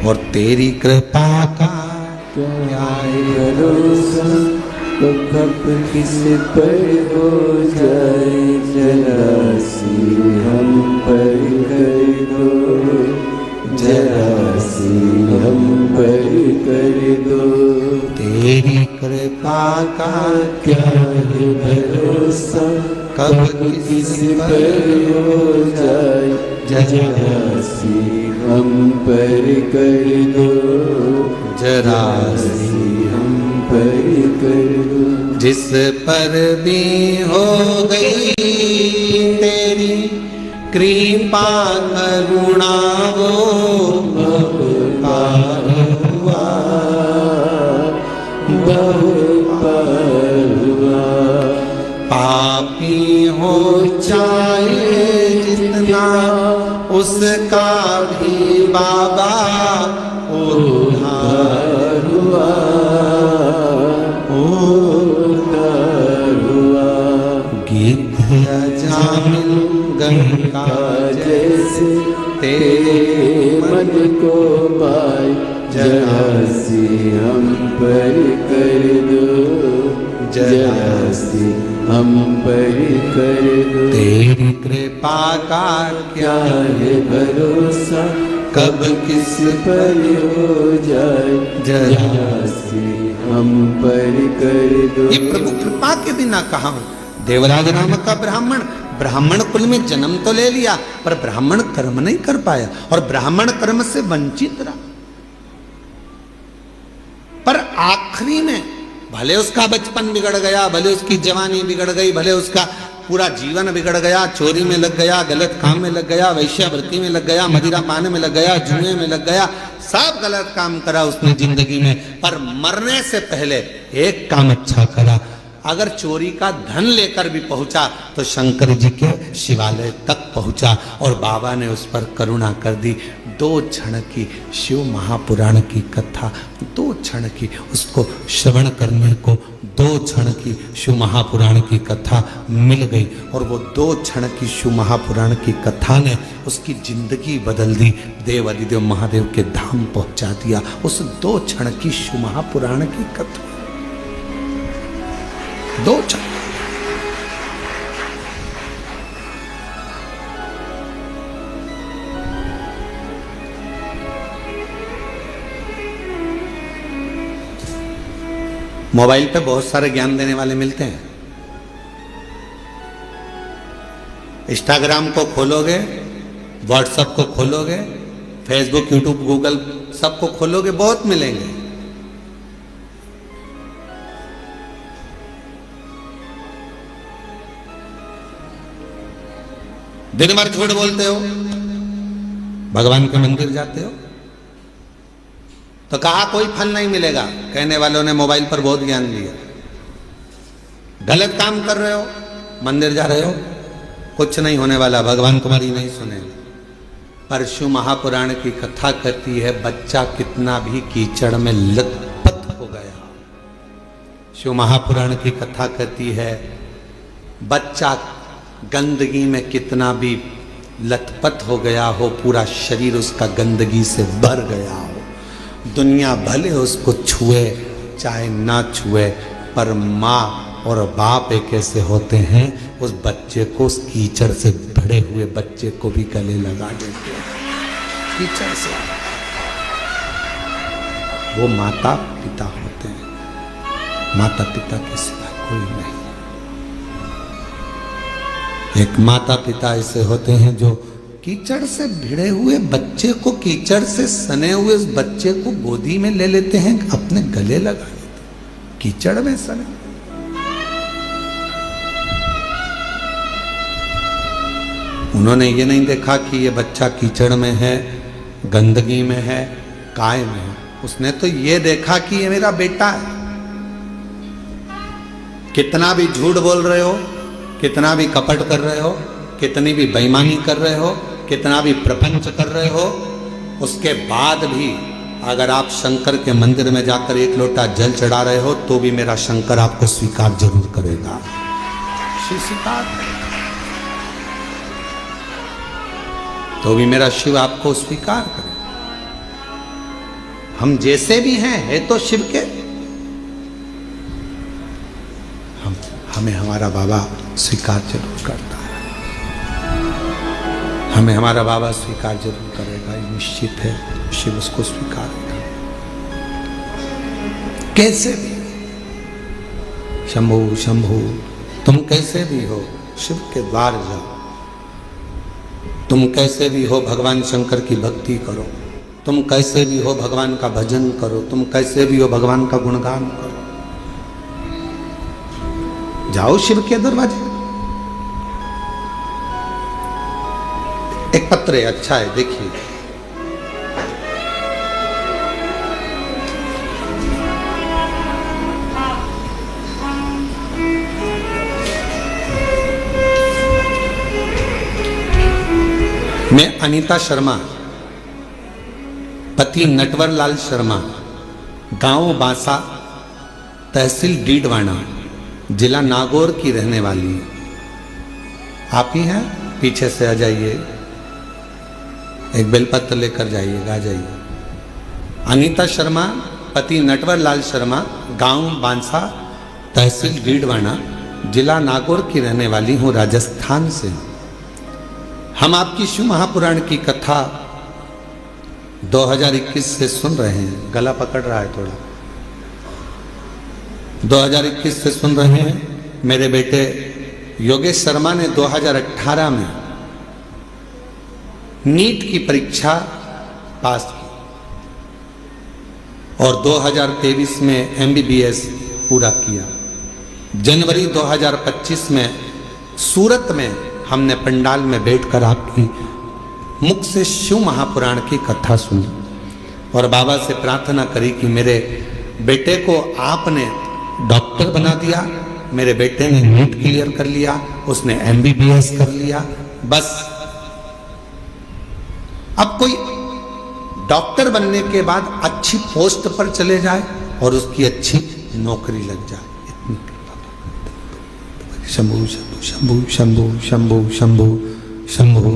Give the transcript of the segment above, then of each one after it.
और तेरी कृपा का क्या भरोसा, कब किस पर हो जाए, जरा सी हम पर कर दो, जरा सी हम पर कर दो। तेरी कृपा का क्या है भरोसा, कब किस पर हो जाए, जरा सी हम पर कर दो, जरा सी हम पर कर दो। जिस पर भी हो गई तेरी कृपा करुणा, वो पार हुआ, बहुत पार हुआ। पापी हो चाहे जितना, उसका भी बाबा उद्धार हुआ, उद्धार हुआ। गिद्ध जामिल गंगा जैसे तेरे मन को पाए, जरा सी हम पर कर दो, जरा सी हम पर कर दो। तेरी कृपा का क्या है भरोसा, कब किस पर हो जाए, जरा सी हम पर कर दो। ये प्रभु कृपा के बिना कहाँ हूं। देवराज नामक का ब्राह्मण, ब्राह्मण कुल में जन्म तो ले लिया, पर ब्राह्मण कर्म नहीं कर पाया और ब्राह्मण कर्म से वंचित रहा। पर आखिरी में भले उसका बचपन बिगड़ गया, भले उसकी जवानी बिगड़ गई, भले उसका पूरा जीवन बिगड़ गया, चोरी में लग गया, गलत काम में लग गया, वैश्यावृत्ति में लग गया, मदिरा पाने में लग गया, जुए में लग गया, सब गलत काम करा उसने जिंदगी में, पर मरने से पहले एक काम अच्छा करा। अगर चोरी का धन लेकर भी पहुंचा तो शंकर जी के शिवालय तक पहुंचा और बाबा ने उस पर करुणा कर दी। 2 क्षण की शिव महापुराण की कथा, 2 क्षण की उसको श्रवण करने को 2 क्षण की शिव महापुराण की कथा मिल गई और वो 2 क्षण की शिव महापुराण की कथा ने उसकी जिंदगी बदल दी, देव अधिदेव महादेव के धाम पहुंचा दिया। उस 2 क्षण की शिव महापुराण की कथा, 2 क्षण। मोबाइल पे बहुत सारे ज्ञान देने वाले मिलते हैं। इंस्टाग्राम को खोलोगे, व्हाट्सएप को खोलोगे, फेसबुक, यूट्यूब, गूगल सबको खोलोगे, बहुत मिलेंगे। दिन भर झूठ बोलते हो, भगवान के मंदिर जाते हो, तो कहा कोई फल नहीं मिलेगा। कहने वालों ने मोबाइल पर बहुत ज्ञान दिया। गलत काम कर रहे हो, मंदिर जा रहे हो, कुछ नहीं होने वाला, भगवान तुम्हारी नहीं सुनेंगे। पर शिव महापुराण की कथा कहती है बच्चा कितना भी कीचड़ में लथपथ हो गया। शिव महापुराण की कथा कहती है बच्चा गंदगी में कितना भी लथपथ हो गया हो, पूरा शरीर उसका गंदगी से भर गया हो, दुनिया भले उसको छुए चाहे ना छुए, पर माँ और बाप एक ऐसे होते हैं उस बच्चे को, उस कीचड़ से भरे हुए बच्चे को भी गले लगा देते हैं कीचड़ से। वो माता पिता होते हैं, माता पिता के सिवा कोई नहीं। एक माता पिता ऐसे होते हैं जो कीचड़ से भिड़े हुए बच्चे को, कीचड़ से सने हुए उस बच्चे को गोदी में ले लेते हैं, अपने गले लगा लेते हैं, कीचड़ में सने। उन्होंने ये नहीं देखा कि ये बच्चा कीचड़ में है, गंदगी में है, काय में है। उसने तो ये देखा कि ये मेरा बेटा है। कितना भी झूठ बोल रहे हो, कितना भी कपट कर रहे हो, कितनी भी बेईमानी कर रहे हो, कितना भी प्रपंच कर रहे हो, उसके बाद भी अगर आप शंकर के मंदिर में जाकर 1 लोटा जल चढ़ा रहे हो तो भी मेरा शंकर आपको स्वीकार जरूर करेगा। स्वीकार तो भी मेरा शिव आपको स्वीकार करे। हम जैसे भी हैं है तो शिव के, हमें हमारा बाबा स्वीकार जरूर करता है, हमें हमारा बाबा स्वीकार जरूर करेगा, ये निश्चित है। शिव उसको स्वीकारेगा कैसे भी। शंभु शंभु, तुम कैसे भी हो शिव के द्वार जाओ, तुम कैसे भी हो भगवान शंकर की भक्ति करो, तुम कैसे भी हो भगवान का भजन करो, तुम कैसे भी हो भगवान का गुणगान करो। जाओ शिव के दरवाजे। एक पत्र है, अच्छा है, देखिए। मैं अनीता शर्मा, पति नटवर लाल शर्मा, गांव बांसा, तहसील डीडवाना, जिला नागौर की रहने वाली हूं। आप ही हैं? पीछे से आ जाइए, एक बेलपत्र लेकर जाइएगा, आ जाइए। अनीता शर्मा, पति नटवर लाल शर्मा, गांव बांसा, तहसील डीडवाना, जिला नागौर की रहने वाली हूं, राजस्थान से। हम आपकी शिव महापुराण की कथा 2021 से सुन रहे हैं। गला पकड़ रहा है थोड़ा। 2021 से सुन रहे हैं। मेरे बेटे योगेश शर्मा ने 2018 में नीट की परीक्षा पास की और 2023 में MBBS पूरा किया। जनवरी 2025 में सूरत में हमने पंडाल में बैठकर आपकी मुख से शिव महापुराण की कथा सुनी और बाबा से प्रार्थना करी कि मेरे बेटे को आपने डॉक्टर बना दिया, मेरे बेटे ने नीट क्लियर कर लिया, उसने MBBS कर लिया, बस अब कोई डॉक्टर बनने के बाद अच्छी पोस्ट पर चले जाए और उसकी अच्छी नौकरी लग जाए। इतनी शंभु शंभु शंभु शंभु शंभु शंभु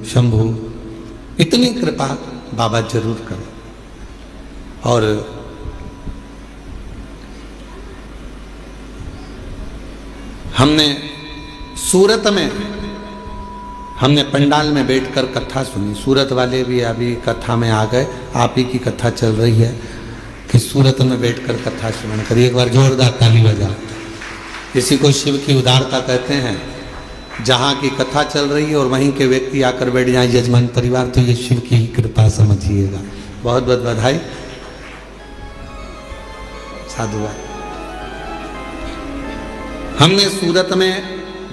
शंभु, इतनी कृपा बाबा जरूर करें। और हमने सूरत में हमने पंडाल में बैठकर कथा सुनी। सूरत वाले भी अभी कथा में आ गए। आप ही की कथा चल रही है कि सूरत में बैठकर कथा श्रवण करिए। एक बार जोरदार ताली बजाओ। इसी को शिव की उदारता कहते हैं। जहाँ की कथा चल रही है और वहीं के व्यक्ति आकर बैठ जाए यजमान परिवार, तो ये शिव की ही कृपा समझिएगा। बहुत बहुत बधाई, साधुवाद। हमने सूरत में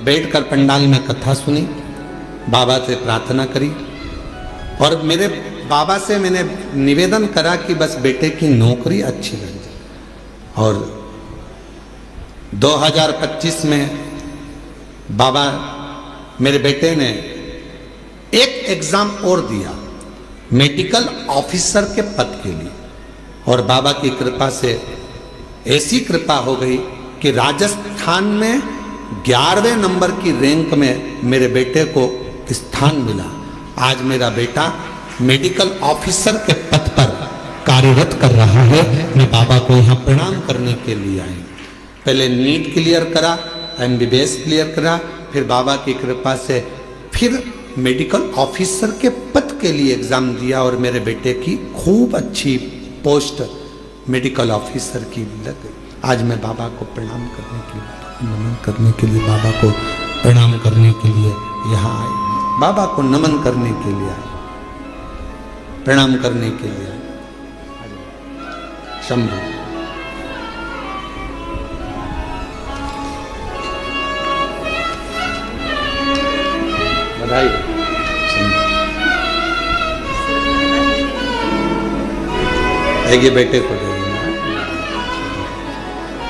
बैठकर पंडाल में कथा सुनी, बाबा से प्रार्थना करी और मेरे बाबा से मैंने निवेदन करा कि बस बेटे की नौकरी अच्छी लग जाए। और 2025 में बाबा मेरे बेटे ने एक एग्जाम और दिया मेडिकल ऑफिसर के पद के लिए और बाबा की कृपा से ऐसी कृपा हो गई कि राजस्थान में 11वें नंबर की रैंक में मेरे बेटे को स्थान मिला। आज मेरा बेटा मेडिकल ऑफिसर के पद पर कार्यरत कर रहा है। मैं बाबा को यहाँ प्रणाम करने के लिए आई। पहले नीट क्लियर करा, MBBS क्लियर करा, फिर बाबा की कृपा से फिर मेडिकल ऑफिसर के पद के लिए एग्जाम दिया और मेरे बेटे की खूब अच्छी पोस्ट मेडिकल ऑफिसर की लग गई। आज मैं बाबा को प्रणाम करने के लिए, नमन करने के लिए, बाबा को प्रणाम करने के लिए यहाँ आए। बाबा को नमन करने के लिए आए, प्रणाम करने के लिए आए। शंभु बधाई। ये बेटे को दे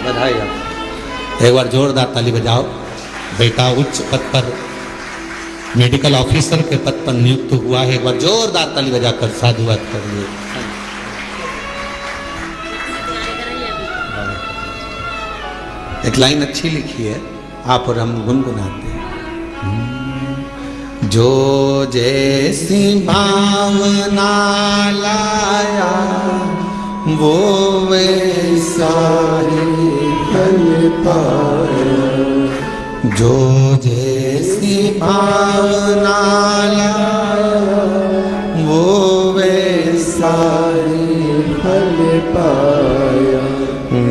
बधाई। आप एक बार जोरदार ताली बजाओ। बेटा उच्च पद पर मेडिकल ऑफिसर के पद पर नियुक्त हुआ है। एक बार जोरदार ताली बजाकर साधुवाद करिए। एक लाइन अच्छी लिखी है, आप और हम गुनगुनाते हैं। जो जैसी भावना लाया वो वैसा सारे फल पाया, जो जैसी भावना लाया, वो वैसा सारे फल पाया,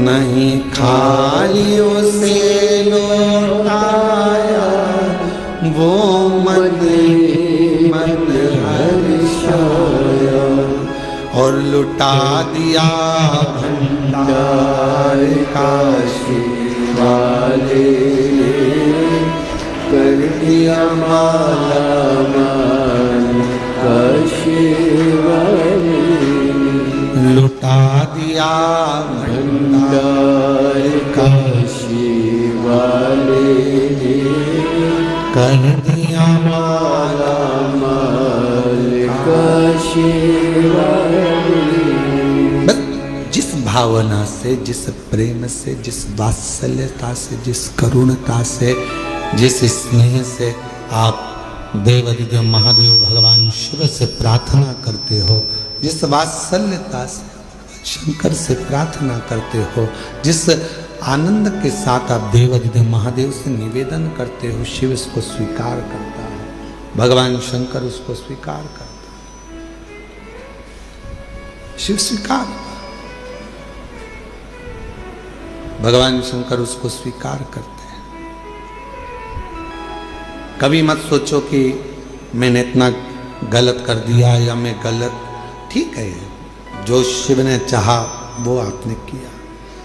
नहीं खाली उसे लौटाया, वो मन मन हर्षाया, और लुटा दिया भंडार काशी वाले, कर दिया माला माल काशी वाले, लुटा दिया भंडार काशी वाले, कर दिया माला माल काशी वाले। बस जिस भावना से, जिस प्रेम से, जिस वात्सल्यता से, जिस करुणता से, जिस स्नेह से आप देवाधिदेव महादेव भगवान शिव से प्रार्थना करते हो, जिस वात्सल्यता से शंकर से प्रार्थना करते हो, जिस आनंद के साथ आप देवाधिदेव महादेव से निवेदन करते हो, शिव इसको स्वीकार करता है, भगवान शंकर उसको स्वीकार करता है, शिव स्वीकार, भगवान शंकर उसको स्वीकार करते हैं। कभी मत सोचो कि मैंने इतना गलत कर दिया या मैं गलत, ठीक है, जो शिव ने चाहा वो आपने किया।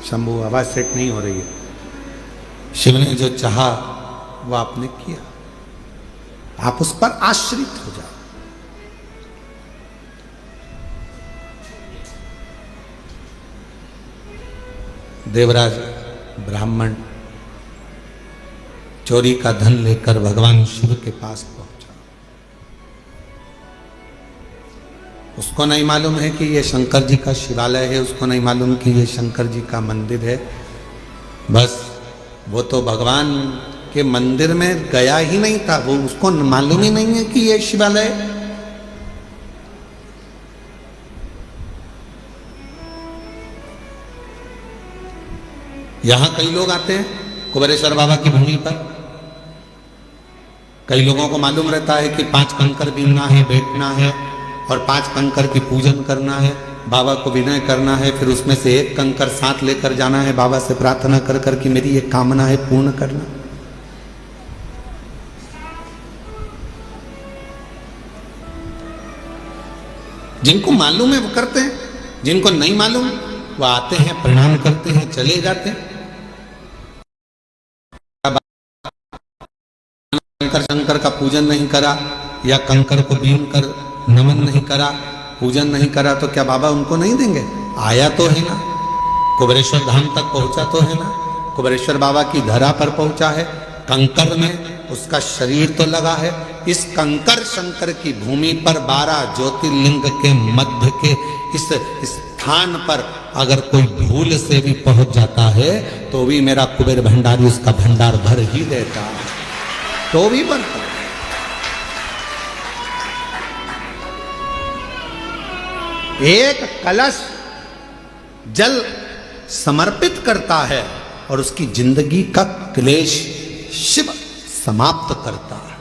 शंभु आवाज सेट नहीं हो रही है। शिव ने जो चाहा वो आपने किया, आप उस पर आश्रित हो जाओ। देवराज ब्राह्मण चोरी का धन लेकर भगवान शिव के पास पहुंचा। उसको नहीं मालूम है कि ये शंकर जी का शिवालय है, उसको नहीं मालूम कि ये शंकर जी का मंदिर है। बस वो तो भगवान के मंदिर में गया ही नहीं था, वो उसको मालूम ही नहीं है कि ये शिवालय। यहां कई लोग आते हैं कुबेरेश्वर बाबा की भूमि पर। कई लोगों को मालूम रहता है कि 5 कंकर बीनना है, बैठना है और 5 कंकर की पूजन करना है, बाबा को विनय करना है, फिर उसमें से 1 कंकर साथ लेकर जाना है, बाबा से प्रार्थना कर कर कि मेरी ये कामना है पूर्ण करना। जिनको मालूम है वो करते हैं, जिनको नहीं मालूम वो आते हैं, प्रणाम करते हैं, चले जाते हैं। शंकर का पूजन नहीं करा या कंकर को बीन कर नमन नहीं करा, पूजन नहीं करा, तो क्या बाबा उनको नहीं देंगे? आया तो है ना, कुबेरेश्वर धाम तक पहुंचा तो है ना, कुबेरेश्वर बाबा की धरा पर पहुंचा है, कंकर में उसका शरीर तो लगा है। इस कंकर शंकर की भूमि पर 12 ज्योतिर्लिंग के मध्य के इस स्थान पर अगर कोई भूल से भी पहुंच जाता है तो भी मेरा कुबेर भंडारी उसका भंडार भर ही देता है, तो भी भरता। एक कलश जल समर्पित करता है और उसकी जिंदगी का क्लेश शिव समाप्त करता है।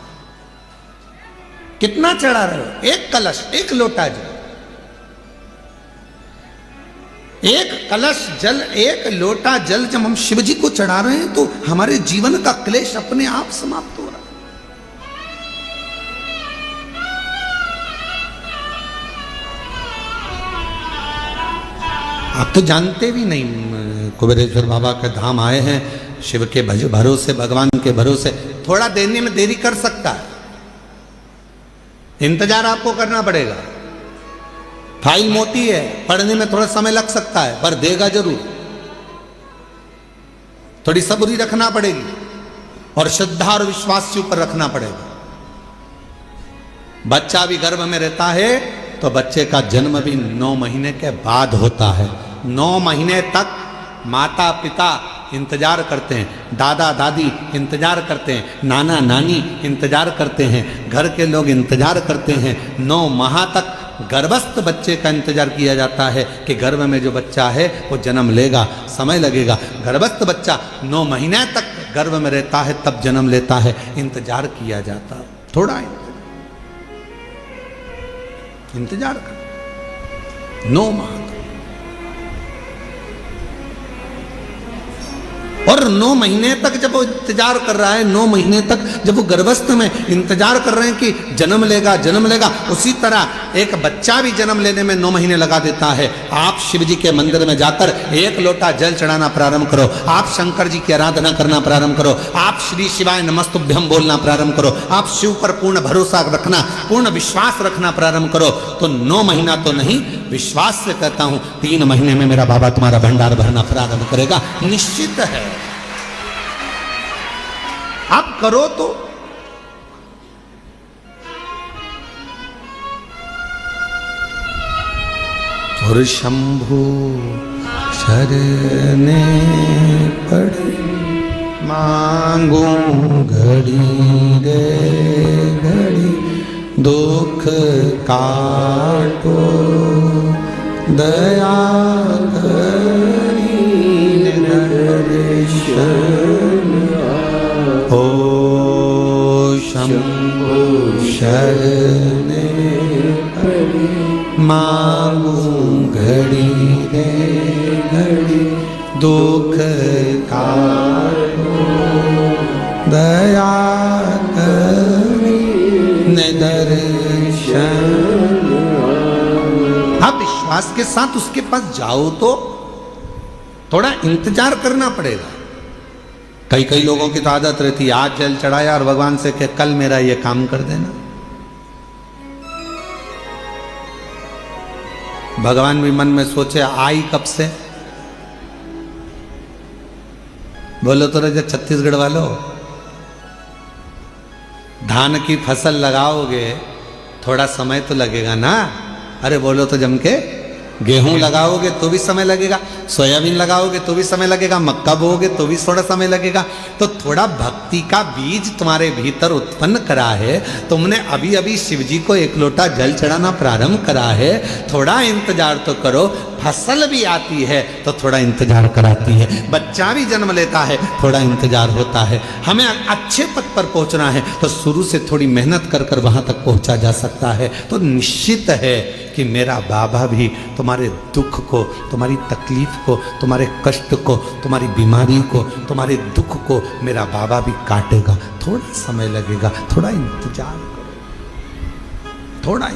कितना चढ़ा रहे हो? एक कलश, एक लोटा जल, एक कलश जल, एक लोटा जल जब हम शिव जी को चढ़ा रहे हैं तो हमारे जीवन का क्लेश अपने आप समाप्त हो रहा है। आप तो जानते भी नहीं, कुबेरेश्वर बाबा के धाम आए हैं, शिव के भरोसे, भगवान के भरोसे। थोड़ा देने में देरी कर सकता है, इंतजार आपको करना पड़ेगा। फाइल मोटी है, पढ़ने में थोड़ा समय लग सकता है, पर देगा जरूर। थोड़ी सब्री रखना पड़ेगी और श्रद्धा और विश्वास के ऊपर रखना पड़ेगा। बच्चा भी गर्भ में रहता है तो बच्चे का जन्म भी 9 महीने के बाद होता है। 9 महीने तक माता पिता इंतजार करते हैं, दादा दादी इंतजार करते हैं, नाना नानी इंतजार करते हैं, घर के लोग इंतजार करते हैं। 9 माह तक गर्भस्थ बच्चे का इंतजार किया जाता है कि गर्भ में जो बच्चा है वो जन्म लेगा, समय लगेगा। गर्भस्थ बच्चा 9 महीने तक गर्भ में रहता है, तब जन्म लेता है, इंतजार किया जाता है। थोड़ा इंतजार कर 9 माह और 9 महीने तक जब वो इंतजार कर रहा है, 9 महीने तक जब वो गर्भस्थ में इंतजार कर रहे हैं कि जन्म लेगा जन्म लेगा, उसी तरह एक बच्चा भी जन्म लेने में 9 महीने लगा देता है। आप शिव जी के मंदिर में जाकर 1 लोटा जल चढ़ाना प्रारंभ करो, आप शंकर जी की आराधना करना प्रारंभ करो, आप श्री शिवाय नमस्तुभ्यम बोलना प्रारंभ करो, आप शिव पर पूर्ण भरोसा रखना, पूर्ण विश्वास रखना प्रारंभ करो, तो 9 महीना तो नहीं, विश्वास से कहता हूं 3 महीने में मेरा बाबा तुम्हारा भंडार भरना प्रारंभ करेगा, निश्चित है। आप करो तो। और शंभु शरणे पड़े मांगू घड़ी रे घड़ी, दुख काटो दया करी दर्शन। ओ शंभु शरणे पड़े मांगू घड़ी रे घड़ी, दुख काटो दया करी दर्शन। आप विश्वास के साथ उसके पास जाओ तो थोड़ा इंतजार करना पड़ेगा। कई लोगों की तो आदत रहती है आज जल चढ़ाया और भगवान से कह कल मेरा ये काम कर देना। भगवान भी मन में सोचे आई कब से। बोलो तो राजा छत्तीसगढ़ वालों, धान की फसल लगाओगे थोड़ा समय तो लगेगा ना। अरे बोलो तो जम के गेहूं लगाओगे तो भी समय लगेगा, सोयाबीन लगाओगे तो भी समय लगेगा, मक्का बोओगे तो भी थोड़ा समय लगेगा। तो थोड़ा भक्ति का बीज तुम्हारे भीतर उत्पन्न करा है, तुमने अभी अभी शिव जी को 1 लोटा जल चढ़ाना प्रारंभ करा है, थोड़ा इंतजार तो करो। फसल भी आती है तो थोड़ा इंतजार कराती है, बच्चा भी जन्म लेता है थोड़ा इंतजार होता है। हमें अच्छे पद पर पहुंचना है तो शुरू से थोड़ी मेहनत कर कर वहां तक पहुंचा जा सकता है। तो निश्चित है कि मेरा बाबा भी तुम्हारे दुख को, तुम्हारी तकलीफ को, तुम्हारे कष्ट को, तुम्हारी बीमारी को, तुम्हारे दुख को मेरा बाबा भी काटेगा। थोड़ा समय लगेगा, थोड़ा इंतजार करो, थोड़ा।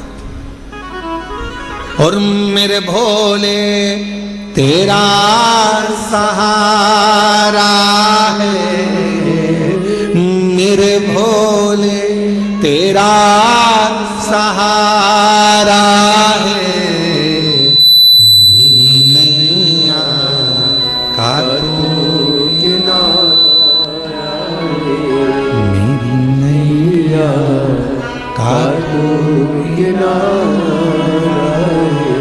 और मेरे भोले तेरा सहारा है, मेरे भोले तेरा सहारा है, मेरी नैया का तू किनारा है, मेरी नैया का तू किनारा है,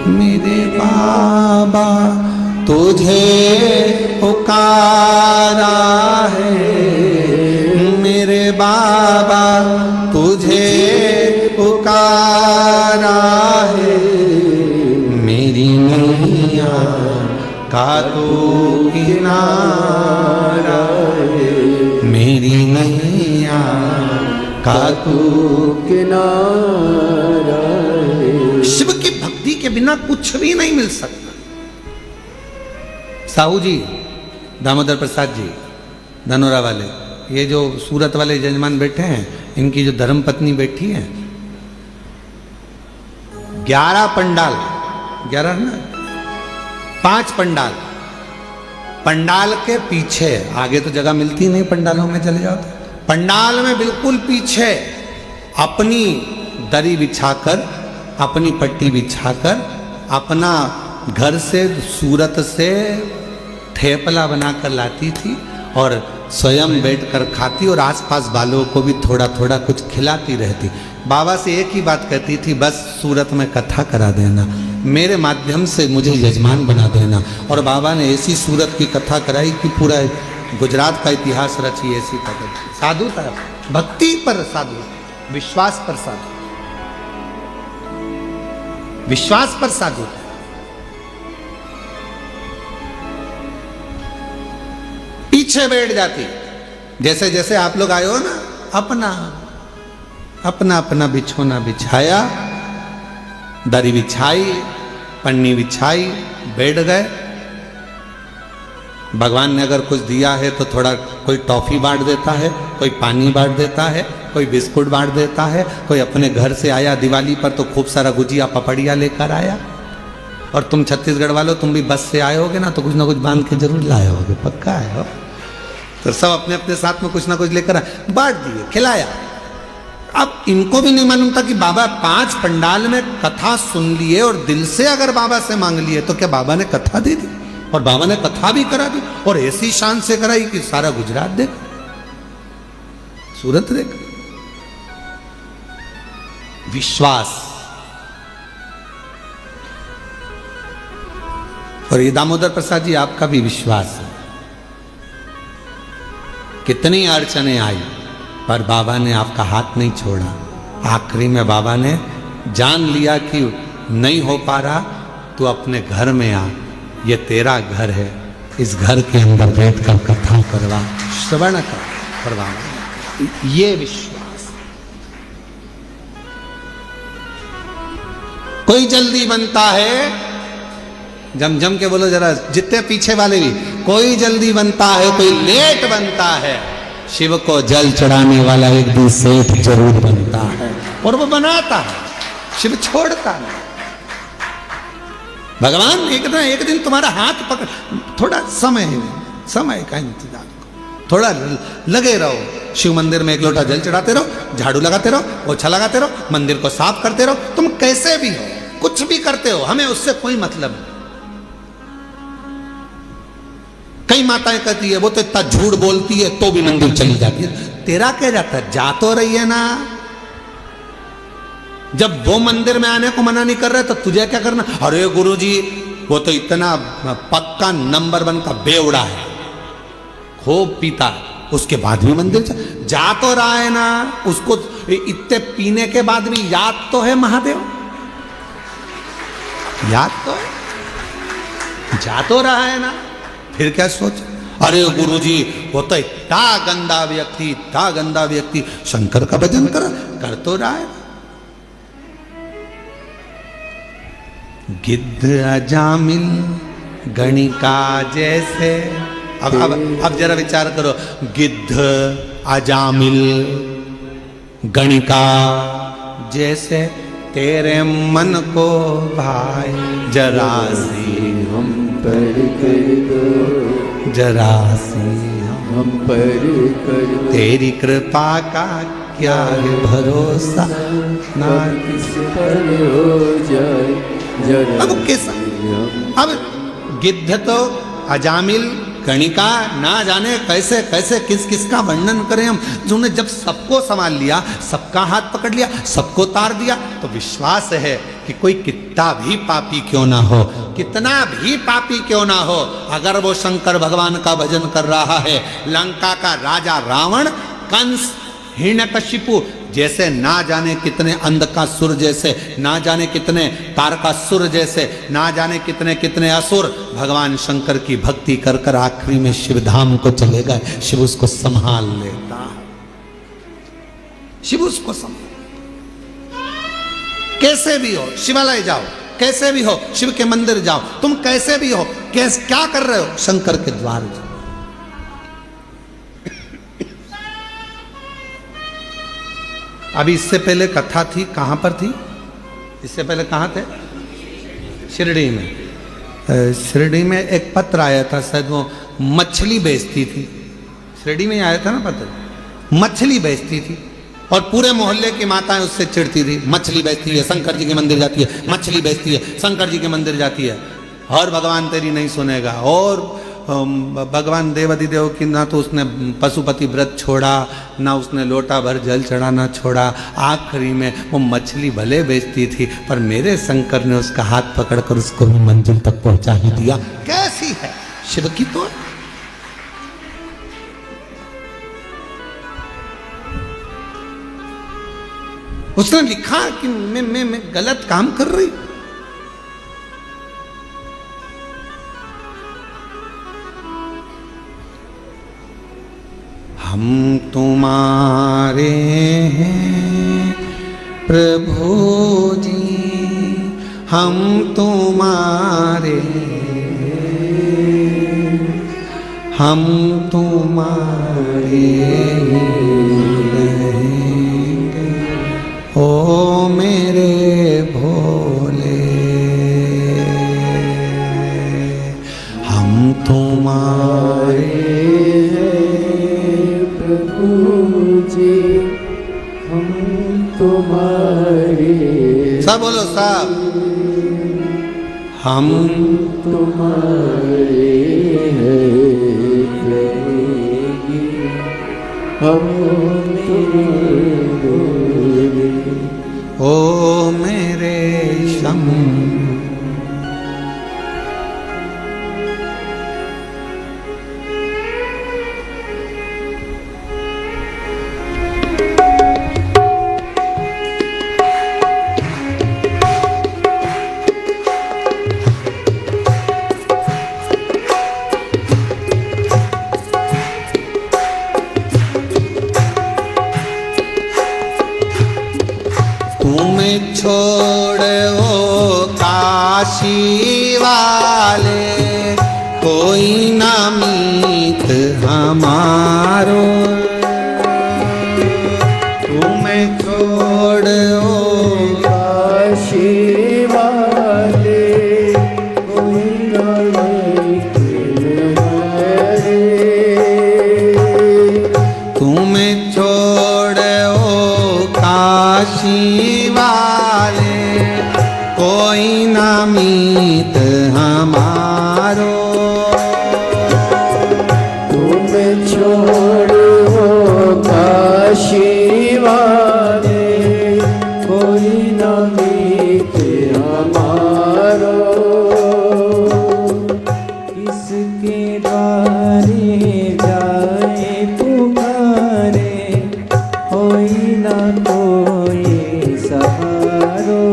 मेरे बाबा तुझे पुकारा है, मेरे बाबा तुझे पुकारा है, मेरी नैया का तू किनारा है, मेरी नैया का तू किनारा है। शिव की भक्ति के बिना कुछ भी नहीं मिल सकता। साहू जी, दामोदर प्रसाद जी, धनोरा वाले, ये जो सूरत वाले जजमान बैठे हैं, इनकी जो धर्मपत्नी बैठी है, 11 पंडाल, 11 ना 5 पंडाल, पंडाल के पीछे, आगे तो जगह मिलती नहीं पंडालों में चले जाओ तो, पंडाल में बिल्कुल पीछे अपनी दरी बिछाकर, अपनी पट्टी बिछाकर, अपना घर से सूरत से थेपला बनाकर लाती थी और स्वयं बैठकर खाती और आसपास वालों को भी थोड़ा थोड़ा कुछ खिलाती रहती। बाबा से एक ही बात कहती थी, बस सूरत में कथा करा देना, मेरे माध्यम से मुझे यजमान बना देना। और बाबा ने ऐसी सूरत की कथा कराई कि पूरा गुजरात का इतिहास रची। ऐसी कथा, साधु था, भक्ति पर साधु, विश्वास पर साधु। विश्वास पर साधुता। पीछे बैठ जाती, जैसे जैसे आप लोग आए हो ना, अपना अपना अपना बिछोना बिछाया, दरी बिछाई, पन्नी बिछाई, बैठ गए। भगवान ने अगर कुछ दिया है तो थोड़ा कोई टॉफी बांट देता है, कोई पानी बांट देता है, कोई बिस्कुट बांट देता है, कोई अपने घर से आया दिवाली पर तो खूब सारा गुजिया पपड़िया लेकर आया। और तुम छत्तीसगढ़ वालों, तुम भी बस से आए होगे ना, तो कुछ ना कुछ बांध के जरूर लाए होगे, पक्का है हो। तो सब अपने अपने साथ में कुछ ना कुछ लेकर बांट दिए, खिलाया। अब इनको भी नहीं मालूम था कि बाबा 5 पंडाल में कथा सुन लिए और दिल से अगर बाबा से मांग लिए तो क्या बाबा ने कथा दे दी, और बाबा ने कथा भी करा दी, और ऐसी शान से कराई कि सारा गुजरात देख, सूरत देख। विश्वास। और ये दामोदर प्रसाद जी आपका भी विश्वास है। कितनी अड़चने आई पर बाबा ने आपका हाथ नहीं छोड़ा। आखिरी में बाबा ने जान लिया कि नहीं हो पा रहा, तू अपने घर में आ, ये तेरा घर है, इस घर के अंदर बैठ कर कथा करवा, श्रवण करवा। ये विश्वास। कोई जल्दी बनता है, जम जम के बोलो जरा, जितने पीछे वाले भी, कोई जल्दी बनता है, कोई लेट बनता है। शिव को जल चढ़ाने वाला एक दिन सेठ जरूर बनता है, और वो बनाता है, शिव छोड़ता नहीं। भगवान एक दिन तुम्हारा हाथ पकड़, थोड़ा समय का इंतजार करो, थोड़ा लगे रहो। शिव मंदिर में 1 लोटा जल चढ़ाते रहो, झाड़ू लगाते रहो, पोछा लगाते रहो, मंदिर को साफ करते रहो। तुम कैसे भी हो, कुछ भी करते हो, हमें उससे कोई मतलब नहीं। कई माताएं कहती है वो तो इतना झूठ बोलती है तो भी मंदिर चली जाती है। तेरा क्या जाता है, जा तो रही है ना। जब वो मंदिर में आने को मना नहीं कर रहे तो तुझे क्या करना। अरे गुरुजी वो तो इतना पक्का नंबर 1 का बेवड़ा है, खूब पीता, उसके बाद भी मंदिर जा तो रहा है ना। उसको इतने पीने के बाद भी याद तो है महादेव, याद तो है, जा तो रहा है ना। फिर क्या सोच, अरे गुरुजी वो तो इतना गंदा व्यक्ति शंकर का भजन कर तो रहा है। गिद्ध अजामिल गणिका जैसे। अब जरा विचार करो, गिद्ध अजामिल गणिका जैसे तेरे मन को भाई, जरा सी हम पर कर दो, जरा सी हम पर कर दो। तेरी कृपा का क्या है भरोसा, ना किस पर हो जाए जरा। अब कैसा, अब गिद्ध तो अजामिल गणिका, ना जाने कैसे कैसे किस किस का वर्णन करें हम, जिन्होंने जब सबको संभाल लिया, सबका हाथ पकड़ लिया, सबको तार दिया। तो विश्वास है कि कोई कितना भी पापी क्यों ना हो, कितना भी पापी क्यों ना हो, अगर वो शंकर भगवान का भजन कर रहा है, लंका का राजा रावण, कंस, हिरण्यकशिपु जैसे ना जाने कितने अंधकासुर जैसे, ना जाने कितने तारकासुर जैसे, ना जाने कितने कितने असुर भगवान शंकर की भक्ति कर कर आखिरी में शिव धाम को चले गए। शिव उसको संभाल लेता है, शिव उसको संभाल। कैसे भी हो शिवालय जाओ, कैसे भी हो शिव के मंदिर जाओ, तुम कैसे भी हो, क्या कर रहे हो, शंकर के द्वार जाओ। अभी इससे पहले कथा थी, कहाँ पर थी, इससे पहले कहाँ थे, शिरडी में। शिरडी में एक पत्र आया था, शायद वो मछली बेचती थी, शिरडी में आया था ना पत्र, मछली बेचती थी, और पूरे मोहल्ले की माताएं उससे चिढ़ती थी, मछली बेचती है, शंकर जी के मंदिर जाती है, मछली बेचती है, शंकर जी के मंदिर जाती है, और भगवान तेरी नहीं सुनेगा। और भगवान देवादिदेव की ना तो उसने पशुपति व्रत छोड़ा, ना उसने लोटा भर जल चढ़ाना छोड़ा। आखिरी में वो मछली भले बेचती थी पर मेरे शंकर ने उसका हाथ पकड़कर उसको भी मंजिल तक पहुंचा ही दिया। कैसी है शिव की तो। उसने लिखा कि मैं गलत काम कर रही, तुम्हारे हैं प्रभु जी, हम तुम्हारे, हम तुम्हारे रहेंगे ओ मेरे भोले, हम तुम्हारे प्रभु जी, हम तुम्हारे, सब बोलो सब, हम तुम्हारे हैं प्रभु जी, हम तुम्हारे ओ मेरे शंभु। तुम्हें छोड़ो काशी वाले, कोई ना मीत हमारो, तुम्हें छोड़ो काशी वाले, कोई ना मीत हमारे, तुम्हें छोड़ो काशी वाले, कोई ना मीत हमारो, तुम छोड़ो काशी वाले, कोई न मीत हमारो, किसके द्वारे जाए पुकारे, कोई न कोई सहारो,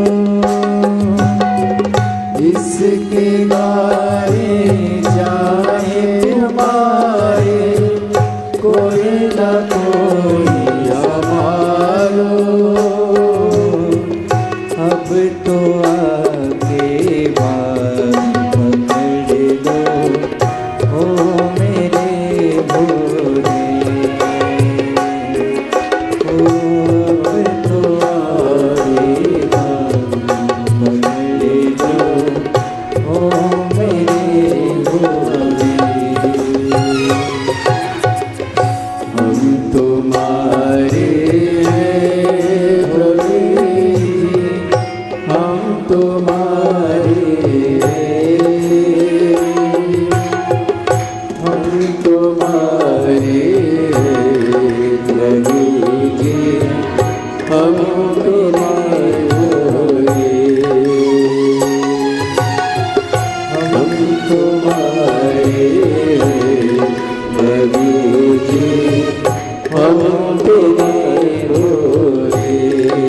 इसके द्वारे जाए हमारे, कोई न कोई हमारो, अब तो आगे बात पकड़ लो ओ मेरे भोले, ओ अब तो आगे बात पकड़ लो ओ मेरे भोले, हम तुम्हारे हैं प्रभु जी, हम तुम्हारे हैं, हम तुम्हारे हैं प्रभु जी, हम तुम्हारे हैं, हम तुम्हारे हैं प्रभु जी, हम तुम्हारे हैं।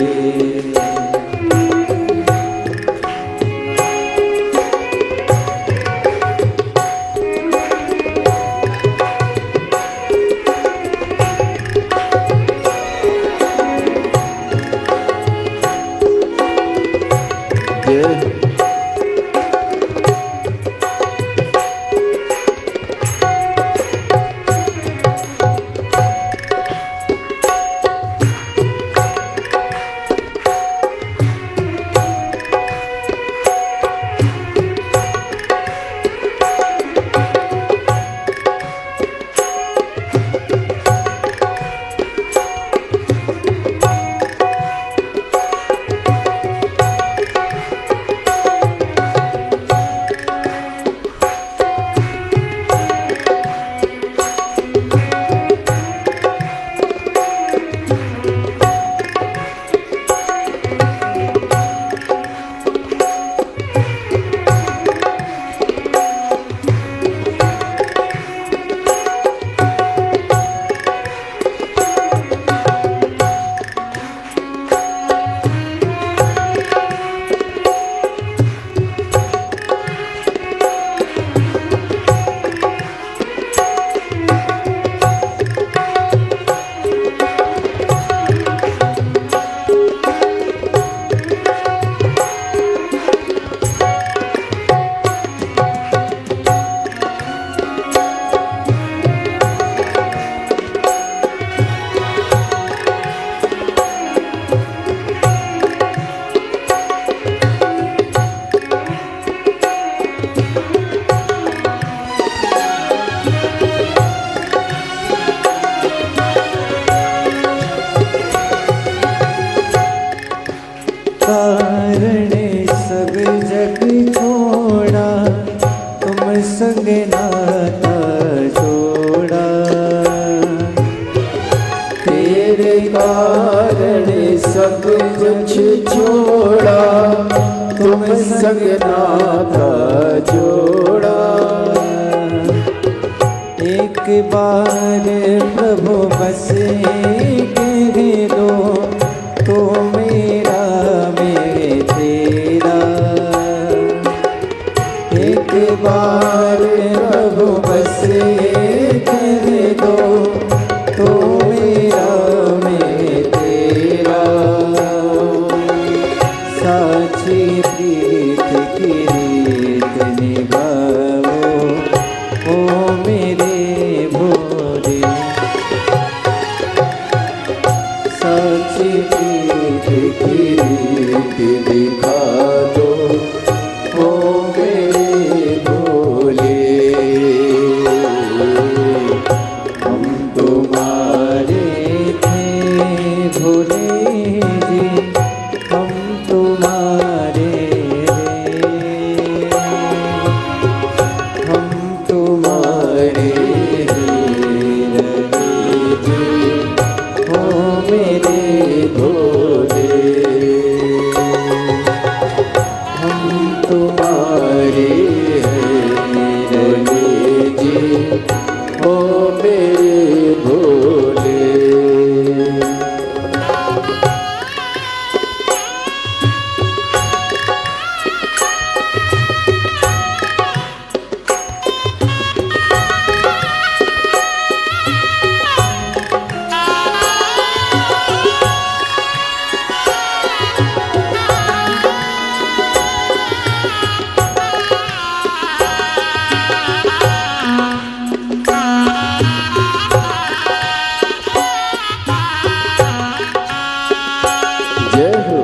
जग छोड़ा, तुम संग नाता जोड़ा। तेरे कारण सब कुछ छोड़ा, तुम संग नाता जोड़ा। एक बार प्रभु बस कह दो, तो मेरा मैं तेरा। एक बार प्रभु बस कह दो, तो मेरा मैं तेरा। साची प्रीत की रीत निभाओ, ओ मेरे भोरे। साची प्रीत की रीत दिखा दो, ओ मेरे भोले। हम तुम्हारे थे भोले जी, हम तुम्हारे हम तुम्हारे हो मेरे भोले। हम तुम्हारे जी हो मेरे भोले। जय हो।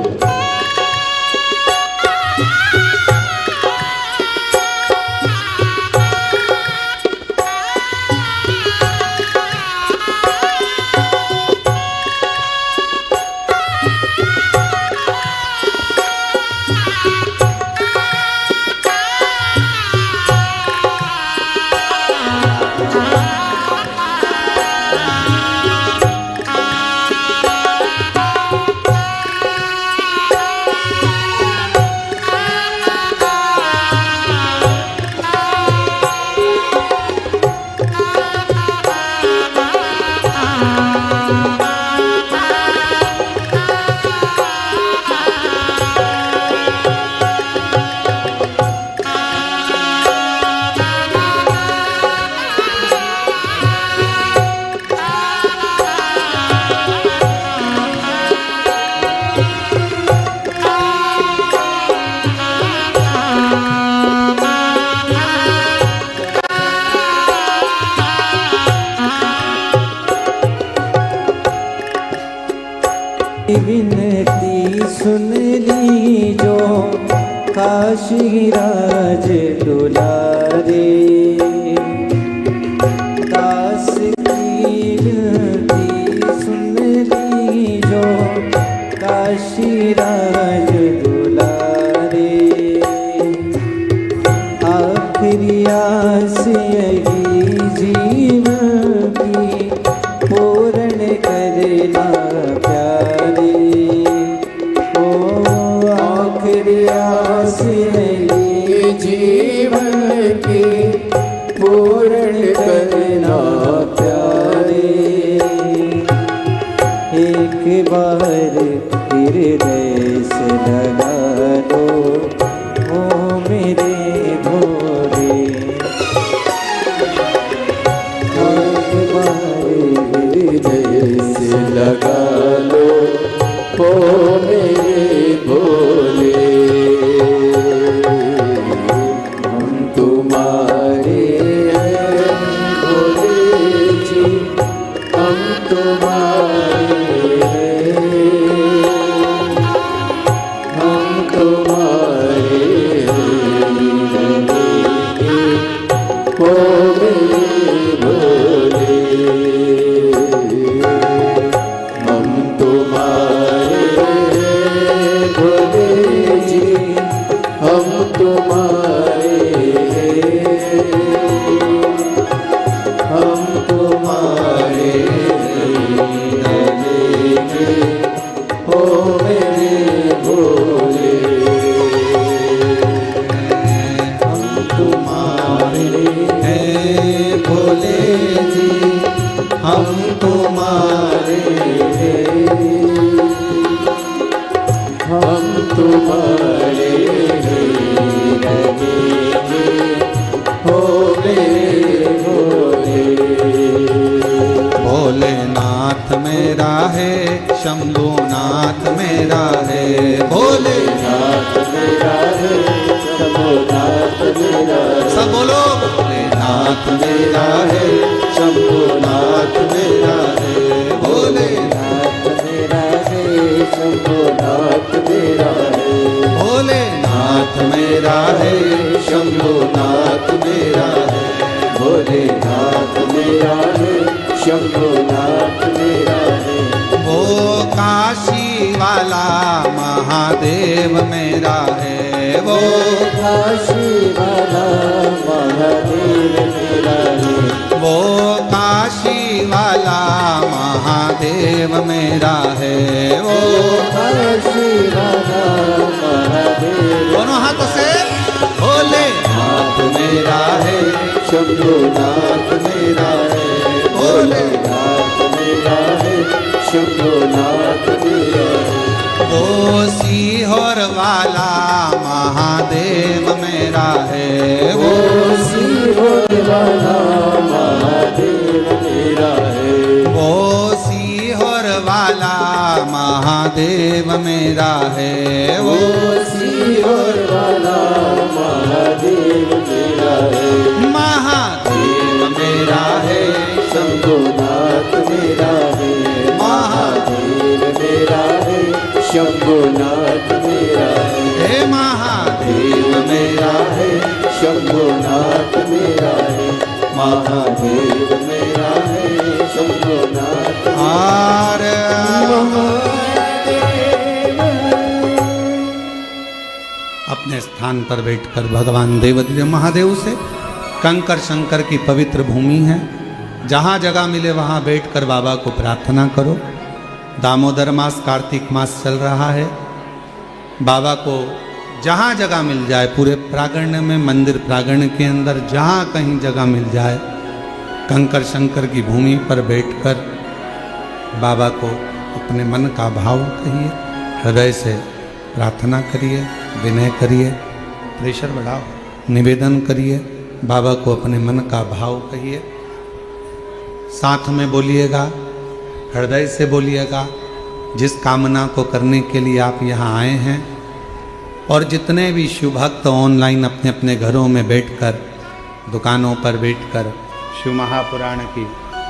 विनती सुन ली जो काशी राज दुलारे। दास की विनती सुन ली जो काशी राज दुलारे। आखिरी आस यही जीवन की पूर्ण करना प्यारे। ओ आखिरी आस यही जीवन की पूर्ण करना प्यारे। एक बार हृदय से लगा दो, ओ मेरे भोले। तुम्हारे हम तुम्हारे हो मेरे भोले हम तुम्हारे हैं भोले जी हम तुम्हारे हम तुम्हारे हो मेरे भोले भोलेनाथ मेरा है शंभुनाथ मेरा है भोलेनाथ मेरा है शंभुनाथ मेरा है सब बोलो भोलेनाथ मेरा है शंभुनाथ मेरा है भोलेनाथ मेरा है शंभुनाथ मेरा है भोलेनाथ मेरा है शंभुनाथ मेरा है भोलेनाथ मेरा है शंभुनाथ मेरा है वो काशी वाला महादेव मेरा है वो काशी वाला महादेव मेरा है वो काशी वाला महादेव मेरा है वो काशी वाला महादेव दोनों हाथों से भोलेनाथ मेरा है शंभुनाथ मेरा है भोलेनाथ मेरा है शंभुनाथ मेरा है वो सीहोर वाला महादेव मेरा है वो सीहोर वाला महादेव मेरा है वो सीहोर वाला महादेव मेरा है वो सीहोर वाला महादेव मेरा है महादेव मेरा है शंभुनाथ मेरा है महादेव मेरा है शंभुनाथ मेरा है हे महादेव मेरा है शंभुनाथ मेरा है महादेव मेरा है शंभुनाथ आर अपने स्थान पर बैठकर भगवान देवदेव महादेव से कंकर शंकर की पवित्र भूमि है जहाँ जगह मिले वहाँ बैठकर बाबा को प्रार्थना करो। दामोदर मास कार्तिक मास चल रहा है। बाबा को जहाँ जगह मिल जाए पूरे प्रांगण में मंदिर प्रांगण के अंदर जहाँ कहीं जगह मिल जाए कंकर शंकर की भूमि पर बैठकर बाबा को अपने मन का भाव कहिए, हृदय से प्रार्थना करिए, विनय करिए, प्रेशर बढ़ाओ, निवेदन करिए, बाबा को अपने मन का भाव कहिए। साथ में बोलिएगा, हृदय से बोलिएगा जिस कामना को करने के लिए आप यहाँ आए हैं। और जितने भी शिव भक्त ऑनलाइन अपने अपने घरों में बैठकर दुकानों पर बैठकर शिव महापुराण की